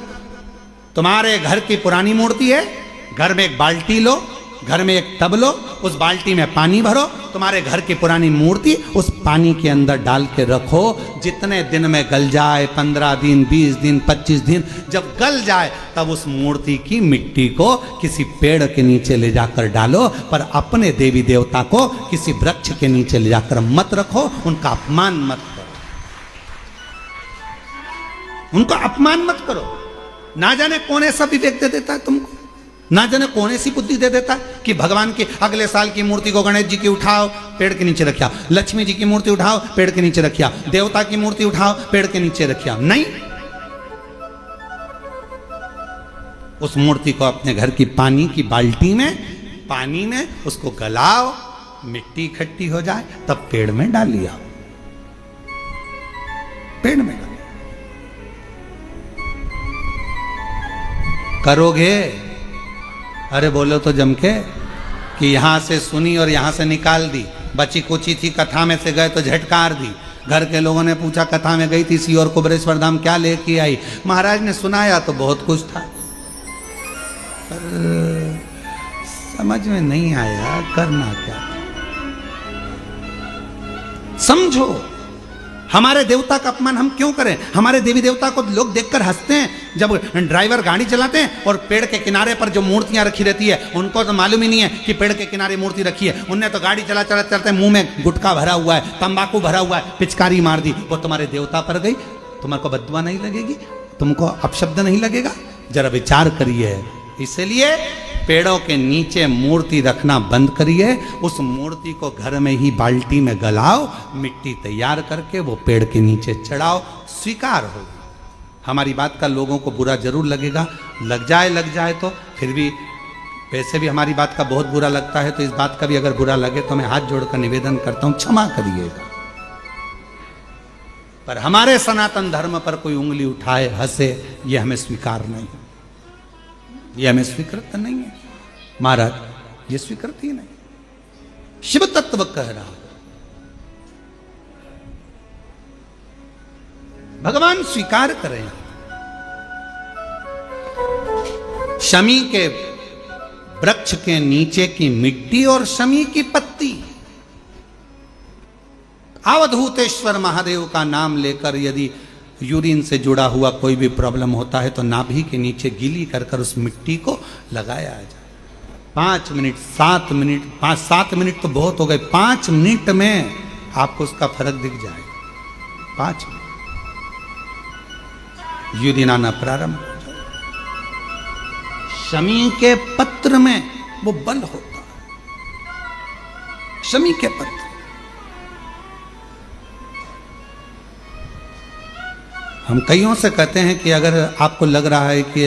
तुम्हारे घर की पुरानी मूर्ति है, घर में एक बाल्टी लो, घर में एक टब लो, उस बाल्टी में पानी भरो, तुम्हारे घर की पुरानी मूर्ति उस पानी के अंदर डाल के रखो। जितने दिन में गल जाए, 15 दिन, 20 दिन, 25 दिन, जब गल जाए तब उस मूर्ति की मिट्टी को किसी पेड़ के नीचे ले जाकर डालो, पर अपने देवी देवता को किसी वृक्ष के नीचे ले जाकर मत रखो, उनका अपमान मत करो, उनका अपमान मत करो। ना जाने कौन ऐसा विवेक दे देता है तुमको, ना जाने कौन ऐसी बुद्धि दे देता है कि भगवान की अगले साल की मूर्ति को गणेश जी की उठाओ, पेड़ के नीचे रखिया, लक्ष्मी जी की मूर्ति उठाओ, पेड़ के नीचे रखिया, देवता की मूर्ति उठाओ, पेड़ के नीचे रखिया। नहीं, उस मूर्ति को अपने घर की पानी की बाल्टी में, पानी में उसको गलाओ, मिट्टी इकट्ठी हो जाए, तब पेड़ में डाल लिया, पेड़ में डाल। करोगे? अरे बोलो तो जम के कि यहां से सुनी और यहां से निकाल दी, बची कुची थी, कथा में से गए तो झटकार दी। घर के लोगों ने पूछा कथा में गई थी सीहोर कुबरेश्वर धाम, क्या लेके आई? महाराज ने सुनाया तो बहुत कुछ था, पर समझ में नहीं आया करना क्या। समझो, हमारे देवता का अपमान हम क्यों करें? हमारे देवी देवता को लोग देखकर हंसते हैं। जब ड्राइवर गाड़ी चलाते हैं और पेड़ के किनारे पर जो मूर्तियां रखी रहती है, उनको तो मालूम ही नहीं है कि पेड़ के किनारे मूर्ति रखी है। उनने तो गाड़ी चलते मुंह में गुटखा भरा हुआ है, तंबाकू भरा हुआ है, पिचकारी मार दी, वो तुम्हारे देवता पर गई। तुम्हारे को बददुआ नहीं लगेगी? तुमको अपशब्द नहीं लगेगा? जरा विचार करिए। इसलिए पेड़ों के नीचे मूर्ति रखना बंद करिए। उस मूर्ति को घर में ही बाल्टी में गलाओ, मिट्टी तैयार करके वो पेड़ के नीचे चढ़ाओ, स्वीकार होगा। हमारी बात का लोगों को बुरा जरूर लगेगा, लग जाए तो फिर भी, वैसे भी हमारी बात का बहुत बुरा लगता है, तो इस बात का भी अगर बुरा लगे तो मैं हाथ जोड़कर निवेदन करता हूं, क्षमा करिएगा। पर हमारे सनातन धर्म पर कोई उंगली उठाए, हंसे, ये हमें स्वीकार नहीं, ये हमें स्वीकृत नहीं है महाराज, ये स्वीकृत ही नहीं। शिव तत्व कह रहा, भगवान स्वीकार करें। शमी के वृक्ष के नीचे की मिट्टी और शमी की पत्ती, अवधूतेश्वर महादेव का नाम लेकर यदि यूरिन से जुड़ा हुआ कोई भी प्रॉब्लम होता है तो नाभि के नीचे गीली कर कर उस मिट्टी को लगाया जाए। 5 मिनट 7 मिनट 5-7 मिनट तो बहुत हो गए, 5 मिनट में आपको उसका फर्क दिख जाएगा। 5 मिनट यूरिन आना प्रारंभ हो जाए। शमी के पत्र में वो बल होता है। शमी के पत्र, हम कईयों से कहते हैं कि अगर आपको लग रहा है कि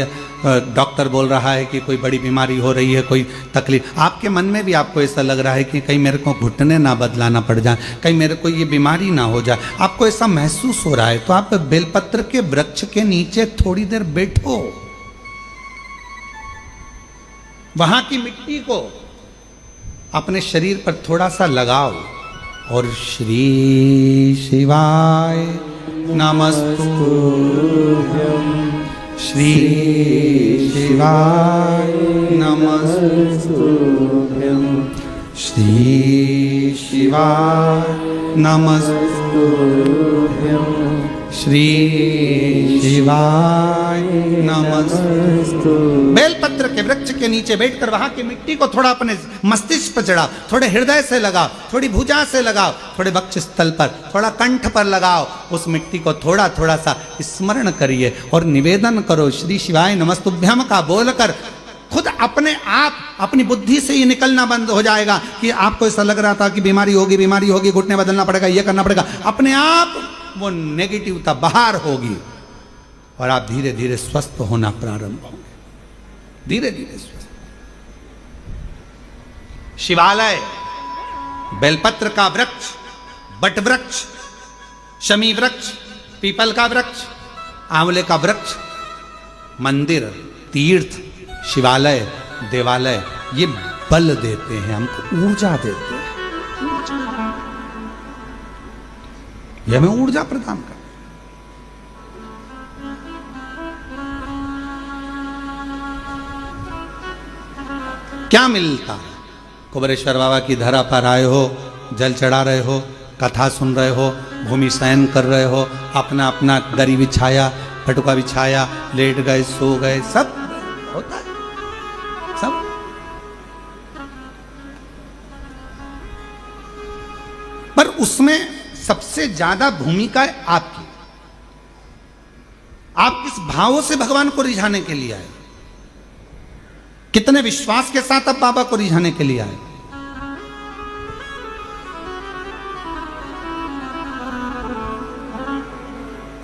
डॉक्टर बोल रहा है कि कोई बड़ी बीमारी हो रही है, कोई तकलीफ, आपके मन में भी आपको ऐसा लग रहा है कि कहीं मेरे को घुटने ना बदलाना पड़ जाए, कहीं मेरे को ये बीमारी ना हो जाए, आपको ऐसा महसूस हो रहा है, तो आप बेलपत्र के वृक्ष के नीचे थोड़ी देर बैठो, वहां की मिट्टी को अपने शरीर पर थोड़ा सा लगाओ और श्री शिवाय नमस्तुभ्यं, श्री शिवाय नमस्तुभ्यं, श्री शिवाय नमस्तुभ्यं, श्री शिवाय नमस्तुभ्यं। बेलपत्र के वृक्ष के नीचे बैठकर वहां की मिट्टी को थोड़ा अपने मस्तिष्क पर चढ़ाओ, थोड़े हृदय से लगाओ, थोड़ी भुजा से लगाओ, थोड़े वक्ष स्थल पर, थोड़ा कंठ पर लगाओ। उस मिट्टी को थोड़ा थोड़ा सा स्मरण करिए और निवेदन करो श्री शिवाय नमस्तुभ्यम का बोलकर। खुद अपने आप अपनी बुद्धि से ही निकलना बंद हो जाएगा कि आपको ऐसा लग रहा था कि बीमारी होगी, घुटने बदलना पड़ेगा, ये करना पड़ेगा, अपने आप वो नेगेटिवता बाहर होगी और आप धीरे धीरे स्वस्थ होना प्रारंभ होंगे, धीरे धीरे स्वस्थ। शिवालय, बेलपत्र का वृक्ष, बट वृक्ष, शमी वृक्ष, पीपल का वृक्ष, आंवले का वृक्ष, मंदिर, तीर्थ, शिवालय, देवालय, ये बल देते हैं हमको, ऊर्जा देते हैं, ये हमें ऊर्जा प्रदान करते हैं। क्या मिलता है? कुबेरेश्वर बाबा की धरा पर आए हो, जल चढ़ा रहे हो, कथा सुन रहे हो, भूमि शयन कर रहे हो, अपना अपना दरी बिछाया, पटुका बिछाया, लेट गए, सो गए, सब होता है, सब। पर उसमें सबसे ज्यादा भूमिका है आपकी। आप किस भावों से भगवान को रिझाने के लिए आए, कितने विश्वास के साथ आप बाबा को रिझाने के लिए आए।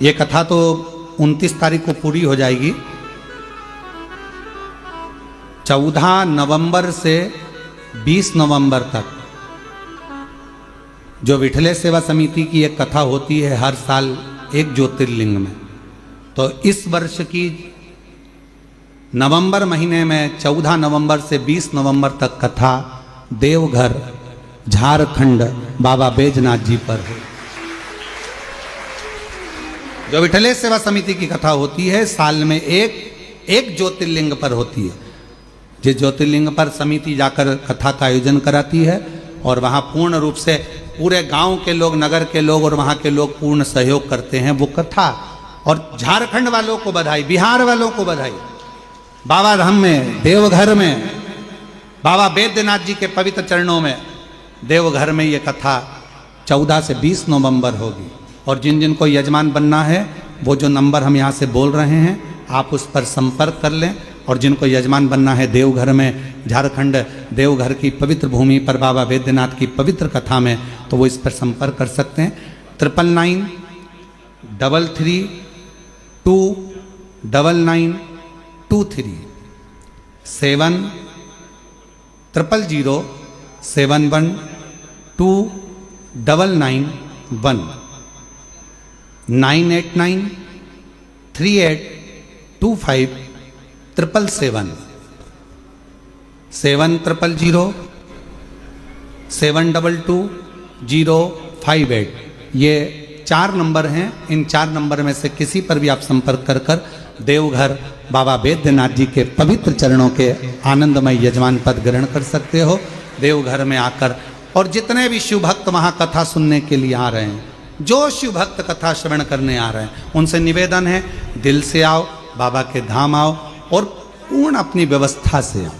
ये कथा तो 29 तारीख को पूरी हो जाएगी। 14 नवंबर से 20 नवंबर तक जो विठले सेवा समिति की एक कथा होती है हर साल एक ज्योतिर्लिंग में, तो इस वर्ष की नवंबर महीने में 14 नवंबर से 20 नवंबर तक कथा देवघर झारखंड बाबा बैजनाथ जी पर है। जो विठले सेवा समिति की कथा होती है साल में एक ज्योतिर्लिंग पर होती है। जिस ज्योतिर्लिंग पर समिति जाकर कथा का आयोजन कराती है और वहाँ पूर्ण रूप से पूरे गांव के लोग, नगर के लोग और वहाँ के लोग पूर्ण सहयोग करते हैं वो कथा। और झारखंड वालों को बधाई, बिहार वालों को बधाई। बाबा धाम में, देवघर में, बाबा बैद्यनाथ जी के पवित्र चरणों में, देवघर में ये कथा 14 से 20 नवंबर होगी। और जिन जिन को यजमान बनना है वो जो नंबर हम यहाँ से बोल रहे हैं आप उस पर संपर्क कर लें। और जिनको यजमान बनना है देवघर में, झारखंड देवघर की पवित्र भूमि पर बाबा बैद्यनाथ की पवित्र कथा में, तो वो इस पर संपर्क कर सकते हैं। 9993329923 70007129991 98938257777 7000722058 ये 4 नंबर हैं। इन 4 नंबर में से किसी पर भी आप संपर्क कर कर देवघर बाबा बैद्यनाथ जी के पवित्र चरणों के आनंदमय यजमान पद ग्रहण कर सकते हो देवघर में आकर। और जितने भी शिव भक्त वहाँ कथा सुनने के लिए आ रहे हैं, जो शिव भक्त कथा श्रवण करने आ रहे हैं, उनसे निवेदन है दिल से आओ, बाबा के धाम आओ और पूर्ण अपनी व्यवस्था से आओ।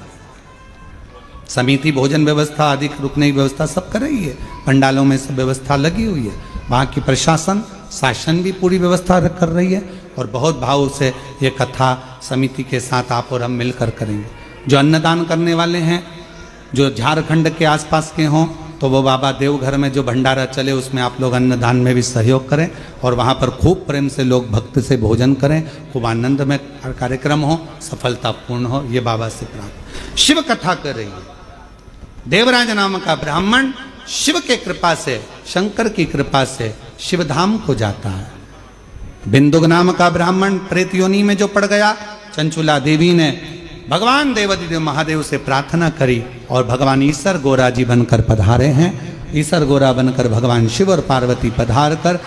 समिति भोजन व्यवस्था आदि रुकने की व्यवस्था सब कर रही है, पंडालों में सब व्यवस्था लगी हुई है। वहाँ की प्रशासन शासन भी पूरी व्यवस्था कर रही है और बहुत भाव से ये कथा समिति के साथ आप और हम मिलकर करेंगे। जो अन्नदान करने वाले हैं, जो झारखंड के आसपास के हों, तो वो बाबा देवघर में जो भंडारा चले उसमें आप लोग अन्नदान में भी सहयोग करें और वहाँ पर खूब प्रेम से लोग भक्त से भोजन करें, खूब आनंद में कार्यक्रम हो, सफलतापूर्ण हो, ये बाबा से प्रार्थना। शिव कथा कर रही है। देवराज नाम का ब्राह्मण शिव के कृपा से, शंकर की कृपा से शिवधाम को जाता है। बिंदुक नाम का ब्राह्मण प्रेत योनि में जो पड़ गया, चंचुला देवी ने भगवान देवादिदेव महादेव से प्रार्थना करी और भगवान ईसर गोरा जी बनकर पधारे हैं। ईसर गोरा बनकर भगवान शिव और पार्वती पधार कर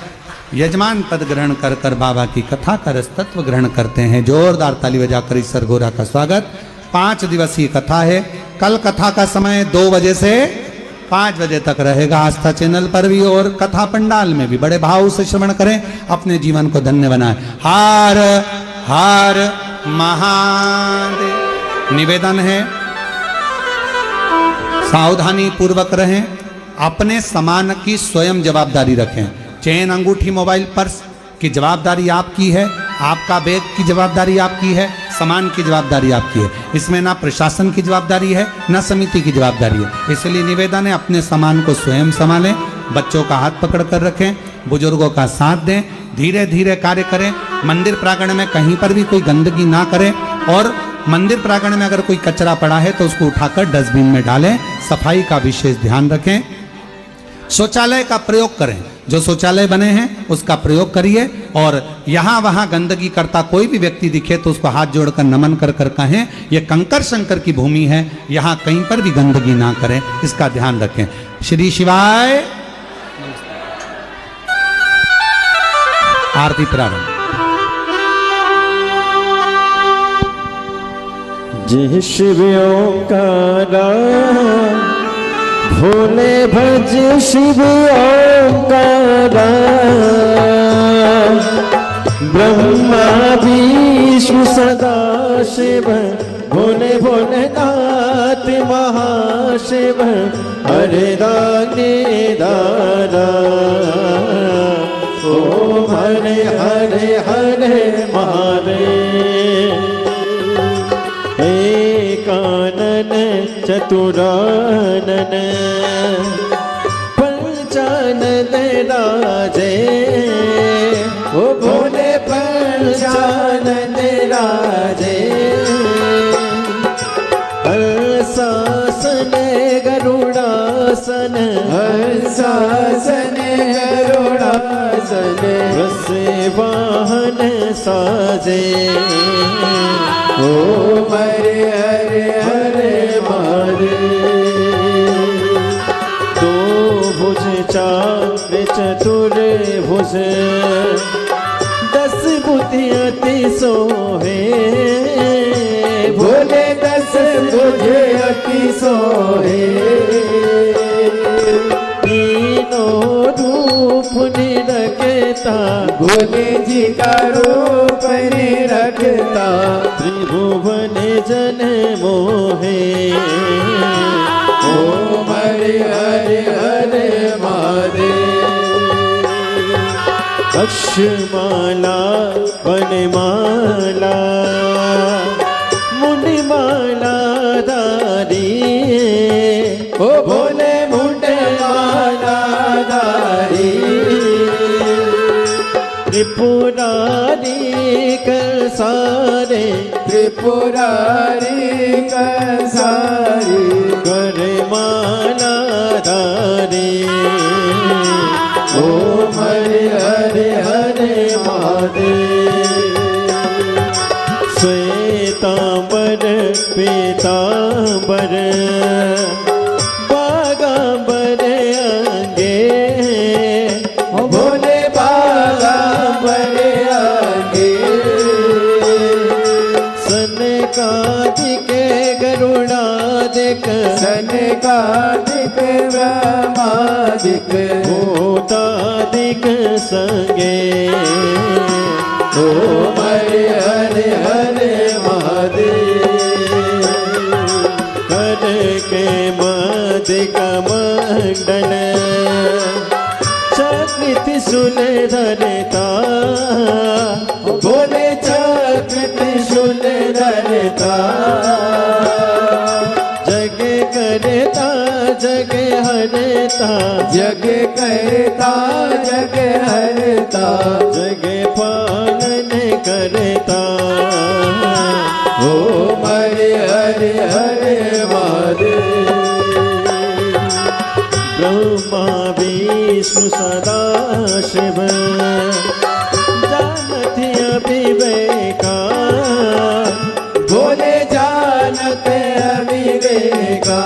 यजमान पद ग्रहण कर कर बाबा की कथा का रसतत्व ग्रहण करते हैं। जोरदार ताली बजाकर ईसर गोरा का स्वागत। 5 दिवसीय कथा है। कल कथा का समय 2 बजे से 5 बजे तक रहेगा आस्था चैनल पर भी और कथा पंडाल में भी। बड़े भाव से श्रवण करें, अपने जीवन को धन्य बनाएं। हर हर महादेव। निवेदन है सावधानी पूर्वक रहें, अपने सामान की स्वयं जवाबदारी रखें। चेन, अंगूठी, मोबाइल, पर्स की जवाबदारी आपकी है, आपका बैग की जवाबदारी आपकी है, सामान की जवाबदारी आपकी है। इसमें ना प्रशासन की जवाबदारी है ना समिति की जवाबदारी है। इसलिए निवेदन है अपने सामान को स्वयं संभालें, बच्चों का हाथ पकड़ कर रखें, बुजुर्गों का साथ दें, धीरे धीरे कार्य करें। मंदिर प्रांगण में कहीं पर भी कोई गंदगी ना करें और मंदिर प्रांगण में अगर कोई कचरा पड़ा है तो उसको उठाकर डस्टबिन में डालें। सफाई का विशेष ध्यान रखें। शौचालय का प्रयोग करें, जो शौचालय बने हैं उसका प्रयोग करिए। और यहाँ वहाँ गंदगी करता कोई भी व्यक्ति दिखे तो उसको हाथ जोड़कर नमन कर कर कहें ये कंकर शंकर की भूमि है, यहाँ कहीं पर भी गंदगी ना करें, इसका ध्यान रखें। श्री शिवाय। आरती प्रारंभ। जय शिव ओंकारा, भोले भज शिव ओंकारा। ब्रह्मा विष्णु सदा शिव, भोले भोलेनाथ महाशिव। हरे दाने दारा, ओम हरे हरे हरे महादेव। एकानन चतुरानन, पंचानन राजे। ओ भोले पंचानन राजे। हर्षासन गरुड़ासन, हर्षासन गरुड़ासन। वसे वाहन साजे, ओ हरे हरे हरे महादेव। तो भुज चार चतुर भुज, 10 बुद्धि अति सोहे। भोले 10 बुद्धि अति सोहे। भोले जी का रूप निरखता त्रिभुवन जन मोहे। ओम हरे हरे हरे महादेव। अक्षमाला वनमाला मुंडमाला दारी। ओ भोले मुंडमाला धारी। त्रिपुरारी कर सारे त्रिपुरारी कंसारी कर माला धारी। ओम हरे हरे हरे महादेव। श्वेतांबर पीतांबर बागांबर अंगे। भोले बागांबर अंगे। सनकादिक गरुड़ादिक सनकादिक ब्रह्मादिक भूतादिक संगे। ओम हरे हरे हरे महादेव। कर के मदिक मंडल चक्र सुलधरता। भोले चक्र त्रिशूल धरता जग करता जग हरता जग करता जग हरता जग पालन करता। ओम हरे हरे हरे महादेव। ब्रह्मा विष्णु सदा शिव जानती अविवेका। भोले जानत अविवेका।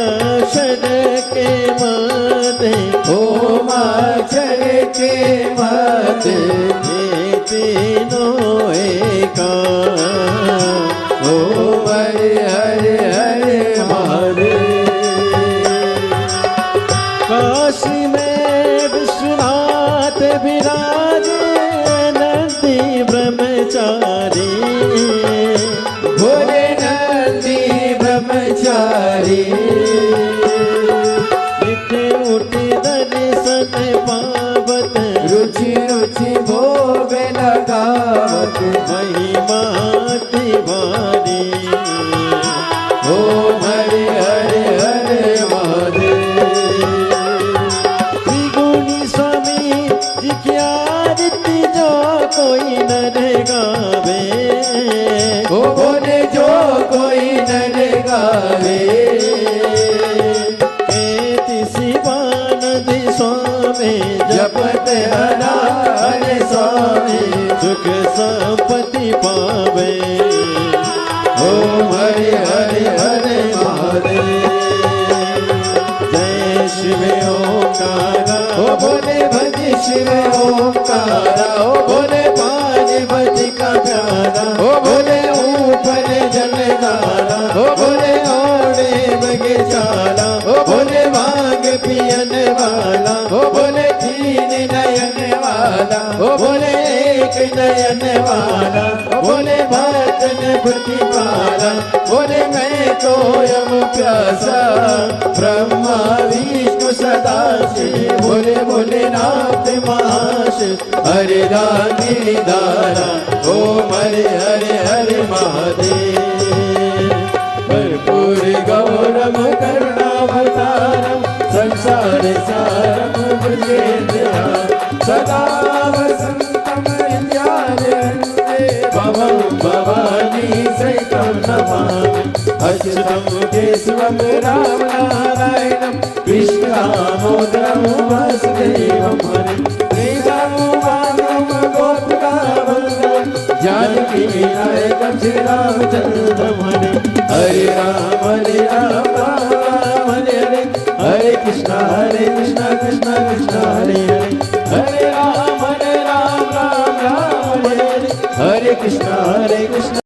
अक्षर के माते ओम अक्षर के मत ये तीनों एका। ओम हरे हरे हरे महादेव। काशी में विश्वनाथ विराजे नंदी ब्रह्मचारी। भोले नंदी ब्रह्मचारी। नित्य उठी दर्शन पावत रुचि रुचि भोग लगावत महिमा तिवारी। ओम हरे हरे हरे महादेव। त्रिगुणी स्वामी जी की आरती जो कोई नर गावे। ओ बोले जो कोई नर गावे। शिवानंद स्वामी जपत हरा हरे स्वामी सुख संपत्ति पावे। ओम हरे हरे हरे महादेव। जय शिव ओंकारा। ओ बोले भज शिव ओंकारा। ओ बोले पार्वती का प्यारा। ओ बोले ऊपर जलधारा। ओ बोले ओढ़े बगीचाला। ओ बोले भांग पियन वाला। ओ बोले तीन नयन वाला। ओ बोले एक नयन वाला। ओ बोले भजन प्रतिपाला। बोले मैं तो यम प्यासा ब्रह्मा विष्णु सदा शिव। बोले भोलेनाथ महाशिव हरे रानी दारा। ओम हरे हरे हरे महादेव। कर्पूर गौरम करुणावतारम संसार सारम भुजगेन्द्रहारम सदा वसंतम हृदयारण्ये भवं भवानी सहितं नमामि। अच्युतं केशवं राम नारायणं कृष्ण दामोदरं वासुदेवं हरिं श्रीराम माधवं गोपिकावल्लभं जानकी नायकं श्रीरामचन्द्रं हरिं। हरे राम राम राम हरे हरे। हरे कृष्णा कृष्णा कृष्णा हरे हरे। हरे राम राम राम हरे हरे। हरे कृष्णा कृष्णा